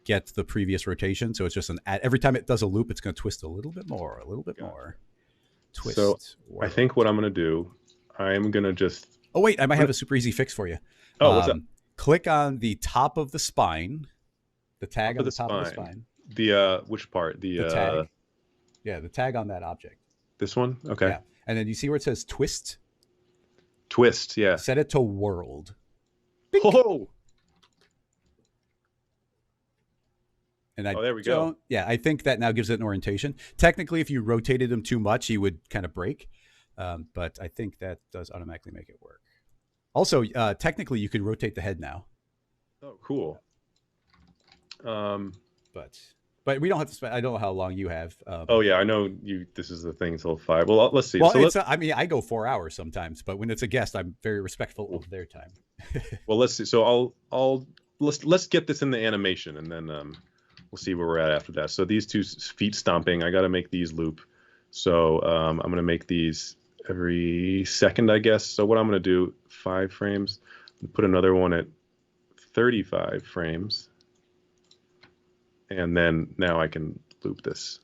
get the previous rotation, so it's just every time it does a loop, it's going to twist a little bit more, twist. So world. I think what I'm going to do, I'm going to just... Oh, wait, I might have a super easy fix for you. Oh, what's up? Click on the top of the spine, the tag on the top of the spine. The, which part? The tag. Yeah, the tag on that object. This one? Okay. Yeah. And then you see where it says twist? Twist, yeah. Set it to world. Oh! And there we go. Yeah, I think that now gives it an orientation. Technically, if you rotated them too much, he would kind of break. But I think that does automatically make it work. Also, technically, you could rotate the head now. Oh, cool. But we don't have to spend. I don't know how long you have. Oh yeah, I know you. This is the thing till 5. Well, let's see. Well, so I mean, I go 4 hours sometimes, but when it's a guest, I'm very respectful of their time. Well, let's see. So let's get this in the animation, and then we'll see where we're at after that. So these 2 feet stomping, I got to make these loop. So I'm gonna make these every second, I guess. So what I'm gonna do, 5 frames, put another one at 35 frames. And then now I can loop this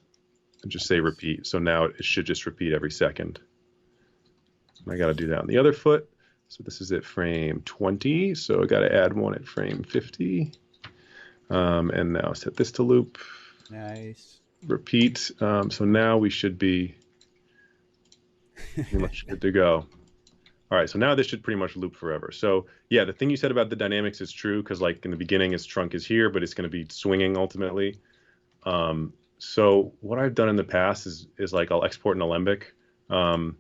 and just say repeat. So now it should just repeat every second. I got to do that on the other foot. So this is at frame 20. So I got to add one at frame 50. And now set this to loop. Nice. Repeat. So now we should be pretty much good to go. All right, so now this should pretty much loop forever. So yeah, the thing you said about the dynamics is true, because like in the beginning, its trunk is here, but it's going to be swinging ultimately. So what I've done in the past is like I'll export an alembic. I'm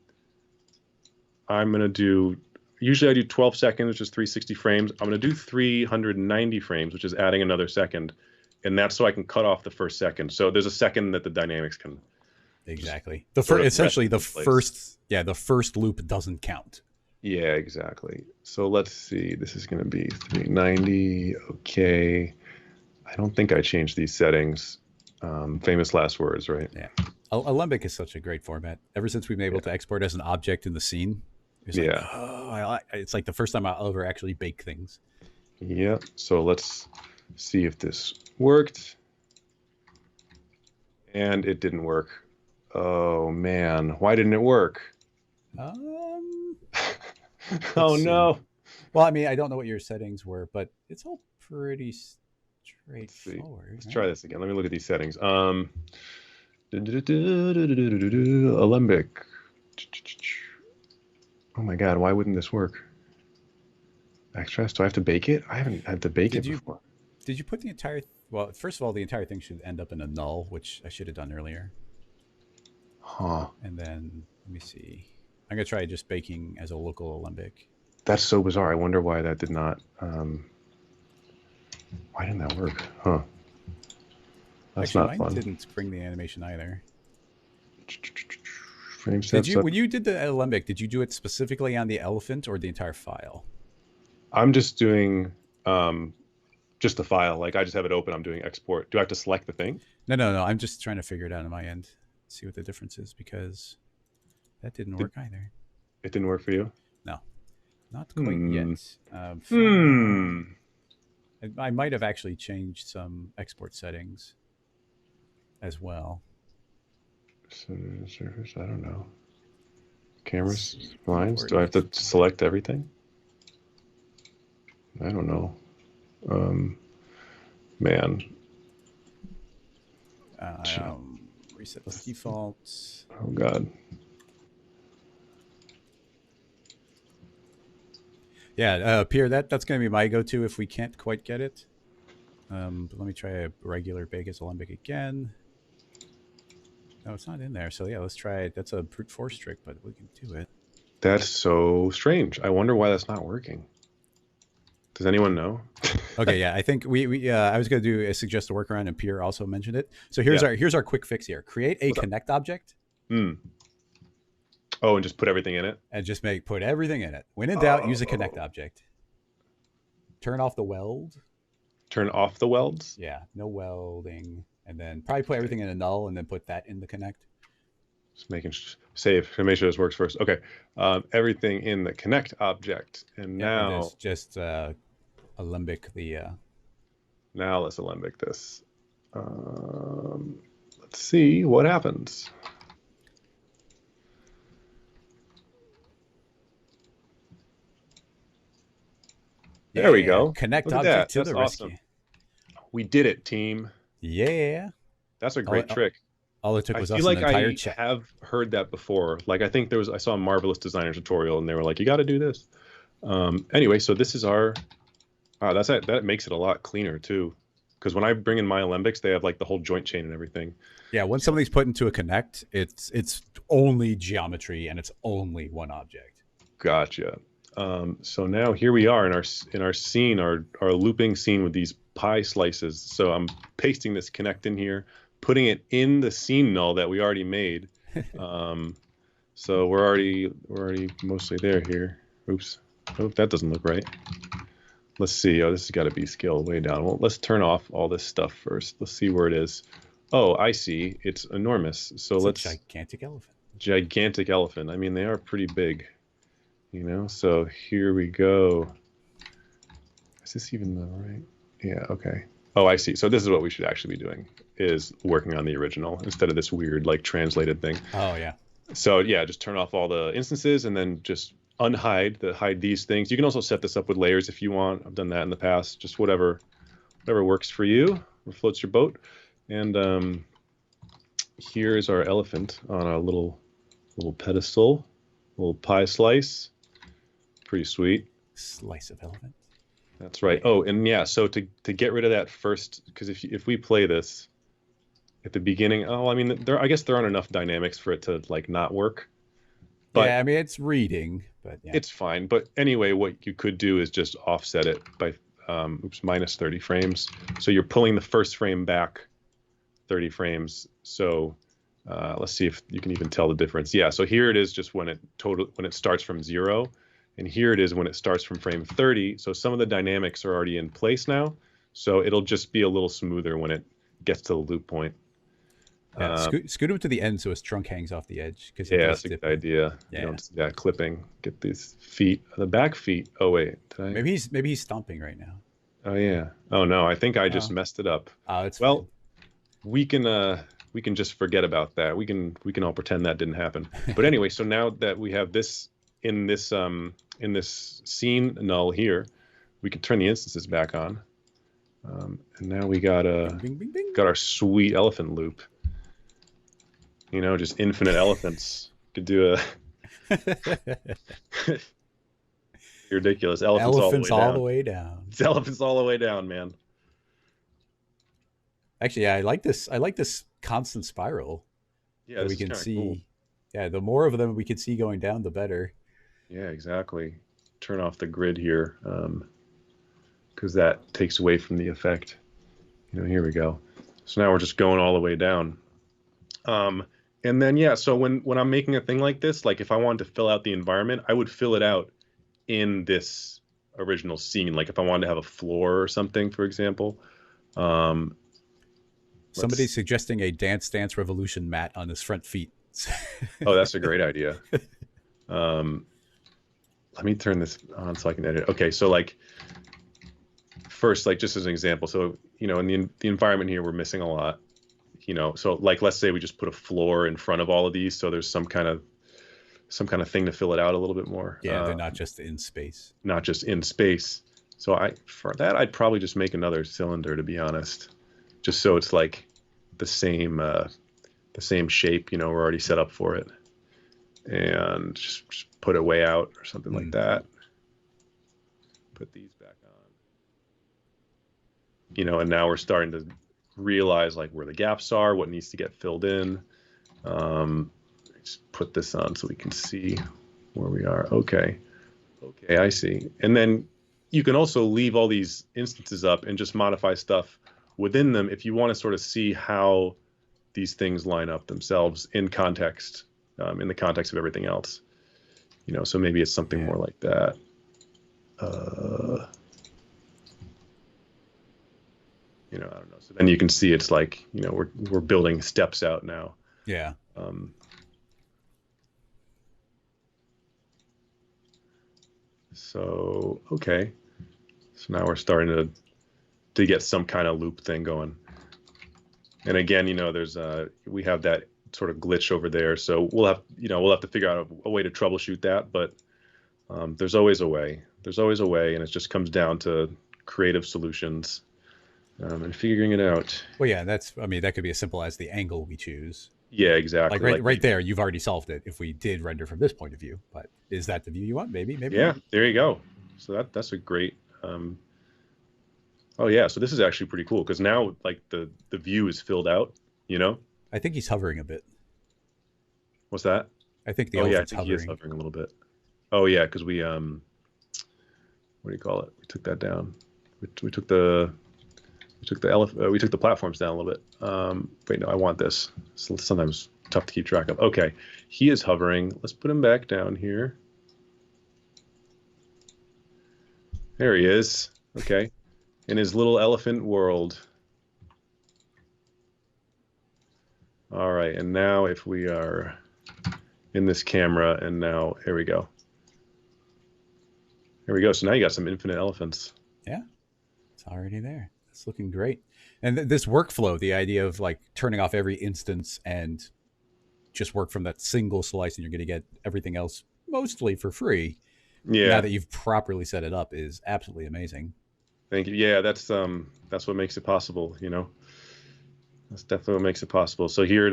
going to do, usually I do 12 seconds, which is 360 frames. I'm going to do 390 frames, which is adding another second. And that's so I can cut off the first second. So there's a second that the dynamics can. Exactly. Essentially the first loop doesn't count. Yeah, exactly. So let's see. This is going to be 390. Okay. I don't think I changed these settings. Famous last words, right? Yeah. Alembic is such a great format. Ever since we've been able to export as an object in the scene. It's like, it's like the first time I'll ever actually bake things. Yeah. So let's see if this worked. And it didn't work. Oh, man. Why didn't it work? Oh no. Well, I mean, I don't know what your settings were, but it's all pretty straightforward. Let's try this again. Let me look at these settings. Alembic. Oh my God, why wouldn't this work? Backstress, do I have to bake it? I haven't had to bake it before. Did you put the entire, well, first of all, the entire thing should end up in a null, which I should have done earlier. Huh. And then, let me see. I'm going to try just baking as a local alembic. That's so bizarre. I wonder why that did not, why didn't that work? Huh. That's actually, not mine fun. Didn't bring the animation either. Frame sets when you did the alembic, did you do it specifically on the elephant or the entire file? I'm just doing just the file. Like I just have it open. I'm doing export. Do I have to select the thing? No. I'm just trying to figure it out on my end. See what the difference is, because that didn't work either. It didn't work for you? No, not quite yet. I might have actually changed some export settings as well. Surface, I don't know. Cameras, lines. Do I have to select everything? I don't know. Man. Reset the defaults. Oh God. Yeah, Pierre, that's going to be my go-to if we can't quite get it. But let me try a regular Vegas Alembic again. No, it's not in there. So yeah, let's try it. That's a brute force trick, but we can do it. That's so strange. I wonder why that's not working. Does anyone know? Okay, yeah, I think I was going to suggest a workaround, and Pierre also mentioned it. So here's our quick fix here. Create a connect object. Oh, and just put everything in it? And just put everything in it. When in doubt, use a connect object. Turn off the weld. Turn off the welds? Yeah, no welding. And then probably put everything in a null and then put that in the connect. Just making save. Make sure this works first. Okay. Everything in the connect object. And now... And just alembic the... Now let's alembic this. Let's see what happens. There we Yeah, go. connect Look at object that. to That's the awesome. rescue. We did it, team. Yeah. That's a great trick. All it took I was feel us an like entire I chat. have heard that before. Like I think I saw a Marvelous Designer tutorial and they were like, you got to do this. Anyway, so this is our, wow, that makes it a lot cleaner too. Because when I bring in my Alembics, they have like the whole joint chain and everything. Yeah, once something's put into a connect, it's only geometry and it's only one object. Gotcha. So now here we are in our scene, our looping scene with these pie slices. So I'm pasting this connect in here, putting it in the scene null that we already made. So we're already mostly there here. Oops. Oh, that doesn't look right. Let's see. Oh, this has got to be scaled way down. Well, let's turn off all this stuff first. Let's see where it is. Oh, I see. It's enormous. So it's a gigantic elephant. Gigantic elephant. I mean, they are pretty big. You know, so here we go. Is this even the right? Yeah, okay. Oh, I see. So this is what we should actually be doing, is working on the original instead of this weird, like, translated thing. Oh, yeah. So, yeah, just turn off all the instances and then just hide these things. You can also set this up with layers if you want. I've done that in the past. Just whatever works for you or floats your boat. And here is our elephant on a little pedestal, little pie slice. Pretty sweet. Slice of elephant. That's right. Oh, and yeah, so to get rid of that first, because if we play this at the beginning, I mean, I guess there aren't enough dynamics for it to like not work. But yeah, I mean, it's reading, but yeah. It's fine. But anyway, what you could do is just offset it by minus 30 frames. So you're pulling the first frame back 30 frames. So let's see if you can even tell the difference. Yeah, so here it is just when it starts from 0. And here it is when it starts from frame 30. So some of the dynamics are already in place now. So it'll just be a little smoother when it gets to the loop point. Yeah, scoot him to the end so his trunk hangs off the edge. Yeah, that's a good idea. Yeah. You don't see that clipping. Get these feet, the back feet. Oh wait, did I? Maybe he's stomping right now. Oh yeah. Oh no, I think I just messed it up. Oh, it's well. Fine. We can just forget about that. We can all pretend that didn't happen. But anyway, so now that we have this in this scene null here, we can turn the instances back on. And now we got our sweet elephant loop. You know, just infinite elephants. Could do a ridiculous elephants all the way down. It's elephants all the way down, man. Actually, yeah, I like this constant spiral. Yeah, we can see. Cool. Yeah, the more of them we can see going down, the better. Yeah, exactly. Turn off the grid here, because that takes away from the effect. You know, here we go. So now we're just going all the way down. And then yeah, so when I'm making a thing like this, like if I wanted to fill out the environment, I would fill it out in this original scene. Like if I wanted to have a floor or something, for example. Somebody's suggesting a Dance Dance Revolution mat on his front feet. Oh, that's a great idea. Let me turn this on so I can edit. Okay, so like first, like just as an example, so you know, in the environment here, we're missing a lot. You know, so like let's say we just put a floor in front of all of these, so there's some kind of thing to fill it out a little bit more. Yeah, they're not just in space. Not just in space. So for that I'd probably just make another cylinder, to be honest, just so it's like the same shape. You know, we're already set up for it, and just put it way out or something like that. Put these back on. You know, and now we're starting to realize like where the gaps are, what needs to get filled in. Just put this on so we can see where we are. Okay, I see. And then you can also leave all these instances up and just modify stuff within them if you want to sort of see how these things line up themselves in context, in the context of everything else. You know, so maybe it's something more like that. You know, I don't know. So then you can see it's like, you know, we're building steps out now. Yeah. So okay. So now we're starting to get some kind of loop thing going. And again, you know, there's we have that sort of glitch over there. So we'll have to figure out a way to troubleshoot that. But There's always a way. There's always a way, and it just comes down to creative solutions and figuring it out. Well, yeah, I mean, that could be as simple as the angle we choose. Yeah, Like exactly. right there, you've already solved it if we did render from this point of view. But is that the view you want? Maybe Yeah, not. there you go. So that's a great. Oh yeah, so this is actually pretty cool because now like the view is filled out. You know, I think he's hovering a bit. what's that? I think the Oh yeah, I elephant's think he is hovering. hovering a little bit. Oh yeah, because we what do you call it? We took that down. We took the we took the platforms down a little bit. Wait, no, I want this. So sometimes tough to keep track of. Okay, he is hovering. Let's put him back down here. There he is. Okay, in his little elephant world. All right, and now if we are in this camera, and now here we go. Here we go. So now you got some infinite elephants. Yeah, it's already there. It's looking great. And this workflow, the idea of like turning off every instance and just work from that single slice, and you're going to get everything else mostly for free. Yeah. Now that you've properly set it up, is absolutely amazing. Thank you. Yeah, that's what makes it possible. You know, that's definitely what makes it possible. So here,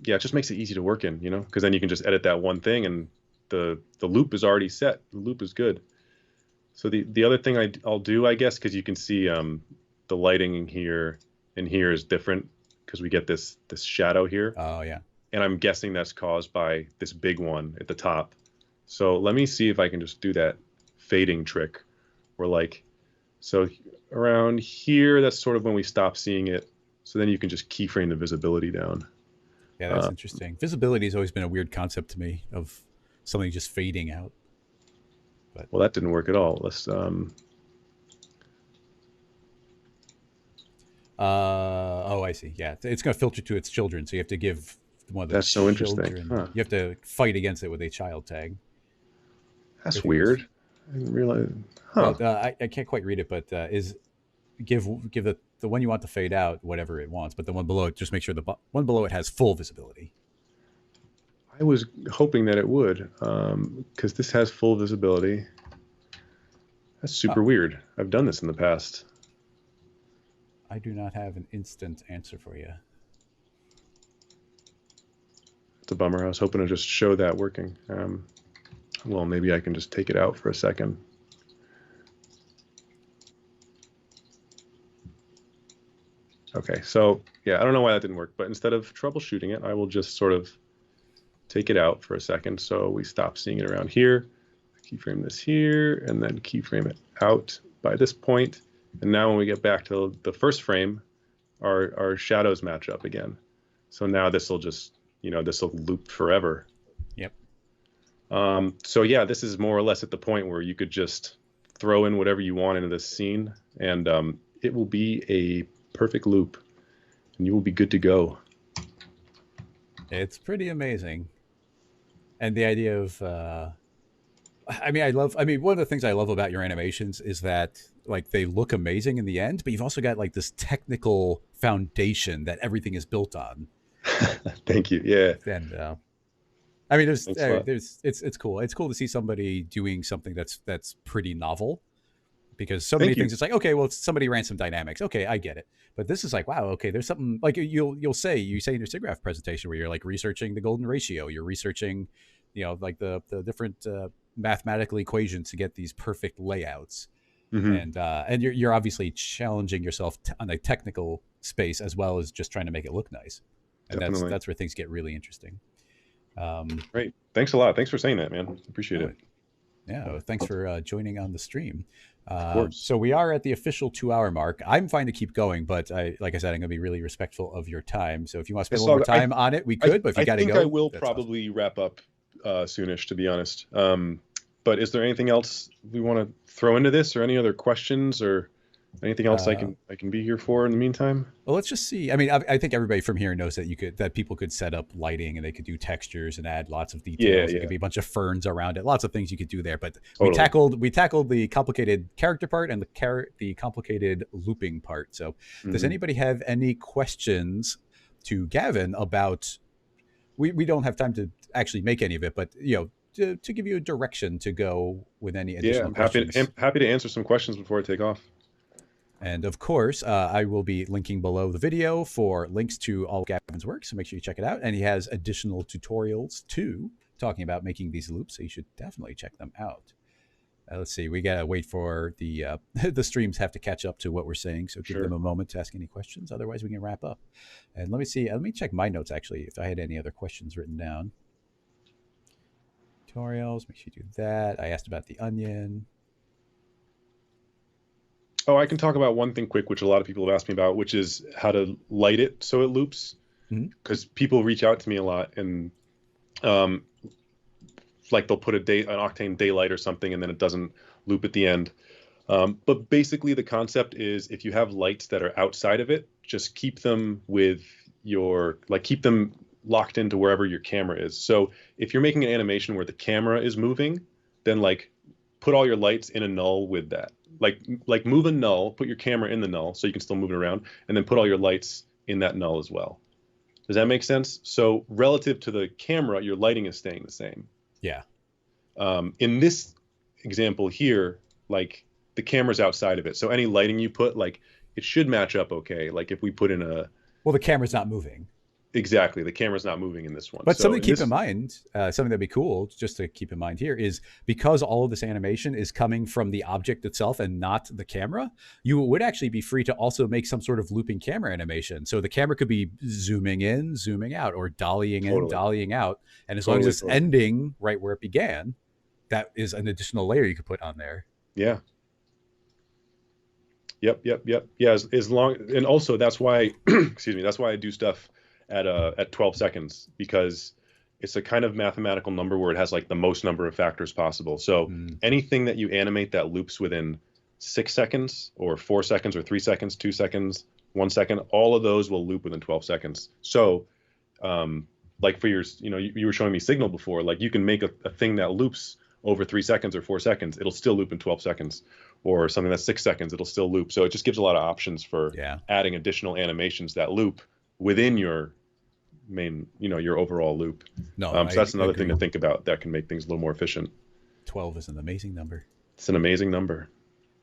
yeah, it just makes it easy to work in. You know, because then you can just edit that one thing, and the loop is already set. The loop is good. So the other thing I'll do, I guess, because you can see the lighting in here and here is different because we get this shadow here. Oh yeah. And I'm guessing that's caused by this big one at the top. So let me see if I can just do that fading trick where like, so around here, that's sort of when we stop seeing it. So then you can just keyframe the visibility down. Yeah, that's interesting. Visibility has always been a weird concept to me of something just fading out. But well, that didn't work at all. Let's oh, I see. Yeah, it's going to filter to its children, so you have to give one of the that's so children. interesting. Huh. You have to fight against it with a child tag. That's weird. I didn't realize. Huh. Well, I can't quite read it, but is give the one you want to fade out whatever it wants, but the one below it, just make sure the one below it has full visibility. I was hoping that it would, because this has full visibility. That's super weird. I've done this in the past. I do not have an instant answer for you. It's a bummer. I was hoping to just show that working. Well, maybe I can just take it out for a second. Okay, so yeah, I don't know why that didn't work, but instead of troubleshooting it, I will just sort of take it out for a second. So we stop seeing it around here, keyframe this here, and then keyframe it out by this point. And now when we get back to the first frame, our shadows match up again. So now this will just, you know, this will loop forever. Yep. So yeah, this is more or less at the point where you could just throw in whatever you want into this scene, and it will be a perfect loop, and you will be good to go. It's pretty amazing. And the idea of, I mean, one of the things I love about your animations is that like they look amazing in the end, but you've also got like this technical foundation that everything is built on. Thank you. Yeah. And I mean, it's cool. It's cool to see somebody doing something that's pretty novel, because so many things it's like, okay, well, somebody ran some dynamics. Okay, I get it. But this is like, wow, okay, there's something like you say in your SIGGRAPH presentation where you're like researching the golden ratio, you're researching, you know, like the different mathematical equations to get these perfect layouts. Mm-hmm. And you're obviously challenging yourself on a technical space as well as just trying to make it look nice. And that's where things get really interesting. Great. Thanks a lot. Thanks for saying that, man. Appreciate it. Yeah. Thanks for joining on the stream. So we are at the official 2-hour mark. I'm fine to keep going, but like I said, I'm going to be really respectful of your time. So if you want to spend a little more time on it, we could, but if you got to go. I think I will probably wrap up soonish, to be honest. But is there anything else we want to throw into this, or any other questions, or anything else I can be here for in the meantime? Well, let's just see. I mean, I think everybody from here knows that people could set up lighting and they could do textures and add lots of details. It could be a bunch of ferns around it. Lots of things you could do there. But totally. we tackled the complicated character part and the complicated looping part. So, does anybody have any questions to Gavin about? We don't have time to actually make any of it, but you know, to give you a direction to go with any Yeah, additional I'm questions. happy to answer some questions before I take off. And of course, I will be linking below the video for links to all of Gavin's work, so make sure you check it out. And he has additional tutorials too, talking about making these loops, so you should definitely check them out. Let's see, we gotta wait for the the streams have to catch up to what we're saying, so give them a moment to ask any questions. Otherwise, we can wrap up. And let me see, let me check my notes actually if I had any other questions written down. Tutorials, make sure you do that. I asked about the onion. Oh, I can talk about one thing quick, which a lot of people have asked me about, which is how to light it so it loops. Because people reach out to me a lot, and like they'll put an octane daylight or something, and then it doesn't loop at the end. But basically, the concept is if you have lights that are outside of it, just keep them with keep them locked into wherever your camera is. So if you're making an animation where the camera is moving, then put all your lights in a null with that. Like move a null, put your camera in the null so you can still move it around, and then put all your lights in that null as well. Does that make sense? So relative to the camera, your lighting is staying the same. Yeah. In this example here, the camera's outside of it. So any lighting you put, it should match up okay. Like if we put in well, the camera's not moving. Exactly. The camera's not moving in this one. But something to keep in mind, something that'd be cool just to keep in mind here is because all of this animation is coming from the object itself and not the camera, you would actually be free to also make some sort of looping camera animation. So the camera could be zooming in, zooming out, or dollying in, dollying out. And as long as it's ending right where it began, that is an additional layer you could put on there. Yeah. Yep. Yeah, as long, and also that's why, excuse me, that's why I do stuff at 12 seconds, because it's a kind of mathematical number where it has the most number of factors possible. So anything that you animate that loops within 6 seconds or 4 seconds or 3 seconds, 2 seconds, 1 second, all of those will loop within 12 seconds. So for your, you were showing me Signal before, you can make a thing that loops over 3 seconds or 4 seconds, it'll still loop in 12 seconds, or something that's 6 seconds, it'll still loop. So it just gives a lot of options for adding additional animations that loop within your main, your overall loop. So that's another thing to think about that can make things a little more efficient. 12 is an amazing number. It's an amazing number.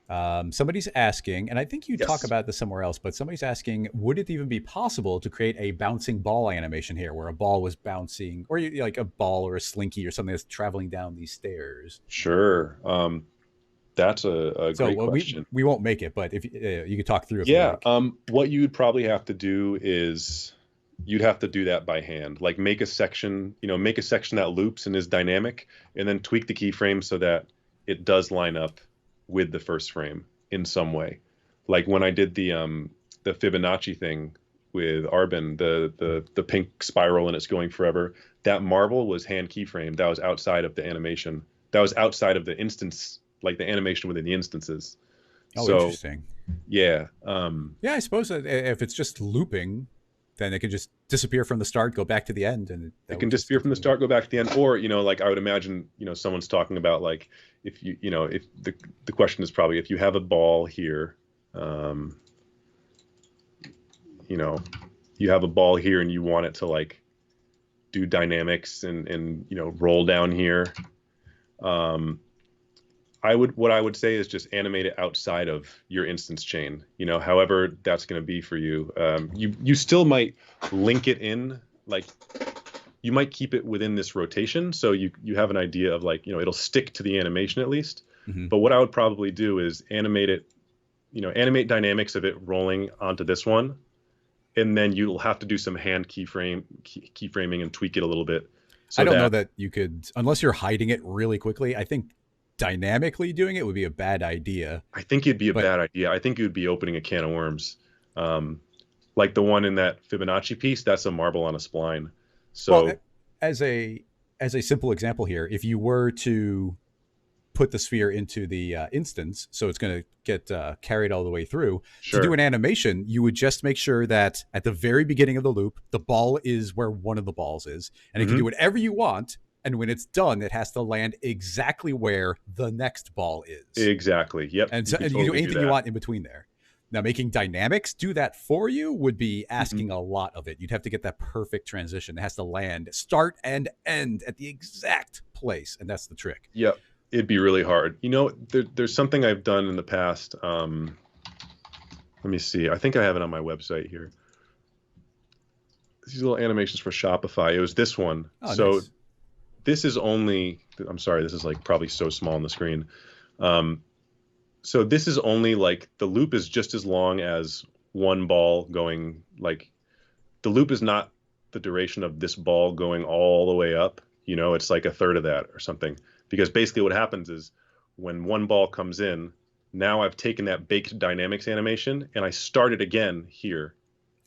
Somebody's asking, and I think you talk about this somewhere else, but somebody's asking, would it even be possible to create a bouncing ball animation here where a ball was bouncing, or like a ball or a slinky or something that's traveling down these stairs? Sure. That's a great question. We won't make it, but if you could talk through it. Yeah. What you'd probably have to do is you'd have to do that by hand, make a section that loops and is dynamic, and then tweak the keyframe so that it does line up with the first frame in some way. Like when I did the Fibonacci thing with Arbin, the pink spiral and it's going forever, that marble was hand keyframed. That was outside of the animation. That was outside of the instance, the animation within the instances. Oh, so, interesting. Yeah. Yeah, I suppose if it's just looping, then it can just disappear from the start, go back to the end, and it can disappear from the start, go back to the end. Or I would imagine someone's talking about if if the question is probably if you have a ball here, you have a ball here and you want it to do dynamics and roll down here. What I would say is just animate it outside of your instance chain, however that's going to be for you. You still might link it in, you might keep it within this rotation. So you have an idea of it'll stick to the animation at least. But what I would probably do is animate it, animate dynamics of it rolling onto this one. And then you'll have to do some hand keyframing and tweak it a little bit. So I don't know that you could, unless you're hiding it really quickly. I think dynamically doing it would be a bad idea. I think it'd be a bad idea. I think it would be opening a can of worms. Like the one in that Fibonacci piece, that's a marble on a spline. So well, as a simple example here, if you were to put the sphere into the instance, so it's going to get carried all the way through. Sure. To do an animation, you would just make sure that at the very beginning of the loop, the ball is where one of the balls is, and it can do whatever you want. And when it's done, it has to land exactly where the next ball is. Exactly. Yep. And so, you can do anything you want in between there. Now, making dynamics do that for you would be asking a lot of it. You'd have to get that perfect transition. It has to land, start and end at the exact place, and that's the trick. Yeah, it'd be really hard. You know, there's something I've done in the past. Let me see. I think I have it on my website here. These little animations for Shopify. It was this one. Oh, So nice. this is only, I'm sorry, this is like probably so small on the screen. So this is only like, the loop is just as long as one ball going, like, the loop is not the duration of this ball going all the way up. You know, it's like a third of that or something. Because basically what happens is when one ball comes in, now I've taken that baked dynamics animation and I start it again here.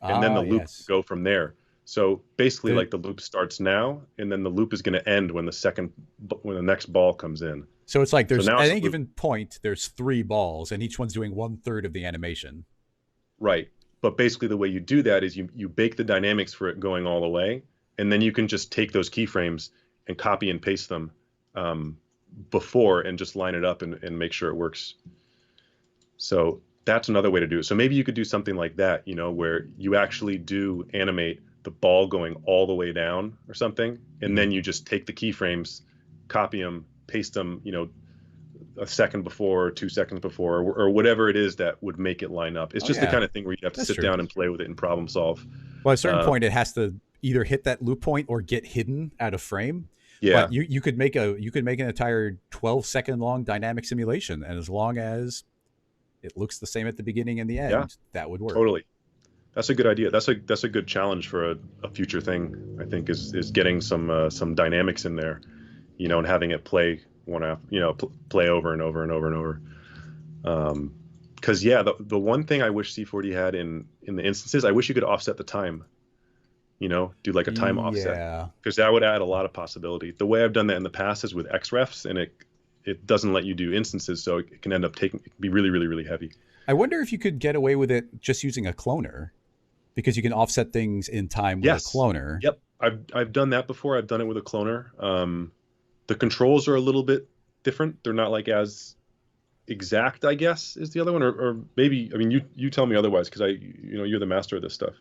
And then the loop go from there. So basically, like, the loop starts now, and then the loop is going to end when the next ball comes in. So it's like there's at any given point there's 3 balls, and each one's doing 1/3 of the animation. Right, but basically the way you do that is you bake the dynamics for it going all the way, and then you can just take those keyframes and copy and paste them before and just line it up and make sure it works. So that's another way to do it. So maybe you could do something like that, you know, where you actually do animate the ball going all the way down or something, and then you just take the keyframes, copy them, paste them, you know, a second before or 2 seconds before, or whatever it is that would make it line up. It's just the kind of thing where you have to sit down and play with it and problem solve. Well, at a certain point, it has to either hit that loop point or get hidden out of frame. Yeah, but you could make an entire 12-second long dynamic simulation, and as long as it looks the same at the beginning and the end, that would work. Totally. That's a good idea. That's a good challenge for a future thing, I think, is getting some dynamics in there, you know, and having it play play over and over and over and over. Because the one thing I wish C4D had in the instances, I wish you could offset the time. You know, do like a time offset, because that would add a lot of possibility. The way I've done that in the past is with XREFs, and it doesn't let you do instances, so it can end up it can be really, really, really heavy. I wonder if you could get away with it just using a cloner, because you can offset things in time with a cloner. Yep, I've done that before. I've done it with a cloner. The controls are a little bit different. They're not like as exact, I guess, is the other one, or maybe, I mean, you tell me otherwise, because you're the master of this stuff.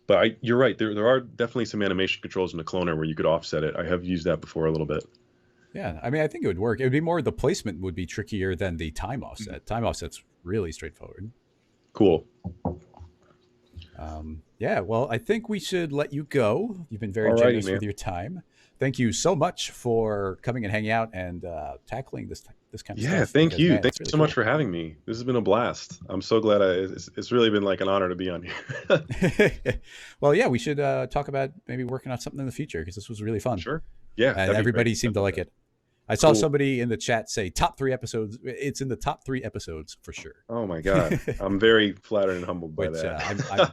But you're right. There are definitely some animation controls in the cloner where you could offset it. I have used that before a little bit. Yeah, I mean, I think it would work. It would be more, the placement would be trickier than the time offset. Time offset's really straightforward. Cool. Yeah, well, I think we should let you go. You've been very generous with your time. Thank you so much for coming and hanging out and tackling this kind of stuff. Yeah, thank you. Thank you so much for having me. This has been a blast. I'm so glad. It's really been like an honor to be on here. Well, yeah, we should talk about maybe working on something in the future, because this was really fun. Sure. Yeah. And everybody seemed to like it. I saw somebody in the chat say top 3 episodes. It's in the top 3 episodes for sure. Oh my God. I'm very flattered and humbled by that.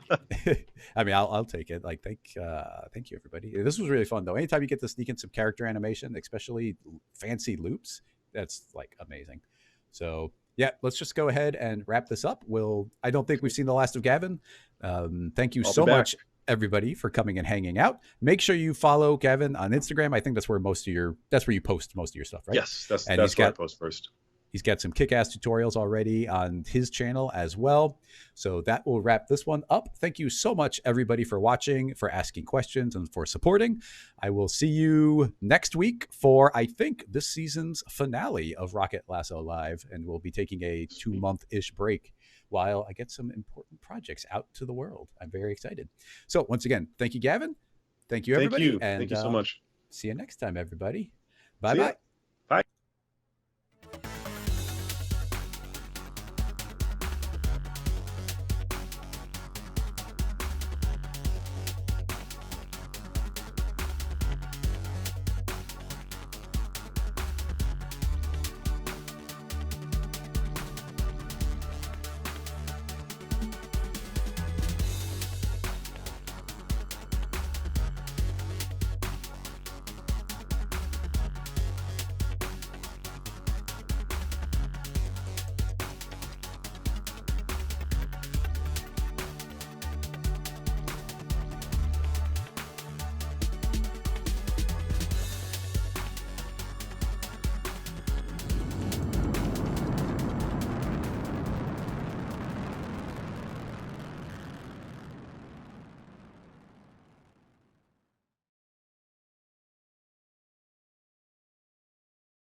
I mean, I'll take it. Like, thank you, everybody. This was really fun though. Anytime you get to sneak in some character animation, especially fancy loops, that's like amazing. So yeah, let's just go ahead and wrap this up. I don't think we've seen the last of Gavin. Thank you so much, everybody, for coming and hanging out. Make sure you follow Gavin on Instagram. I think that's where you post most of your stuff, right? Yes, that's where I post first. He's got some kick-ass tutorials already on his channel as well. So that will wrap this one up. Thank you so much, everybody, for watching, for asking questions, and for supporting. I will see you next week for, I think, this season's finale of Rocket Lasso Live, and we'll be taking a 2-month-ish break while I get some important projects out to the world. I'm very excited. So once again, thank you, Gavin. Thank you, everybody. Thank you so much. See you next time, everybody. Bye-bye.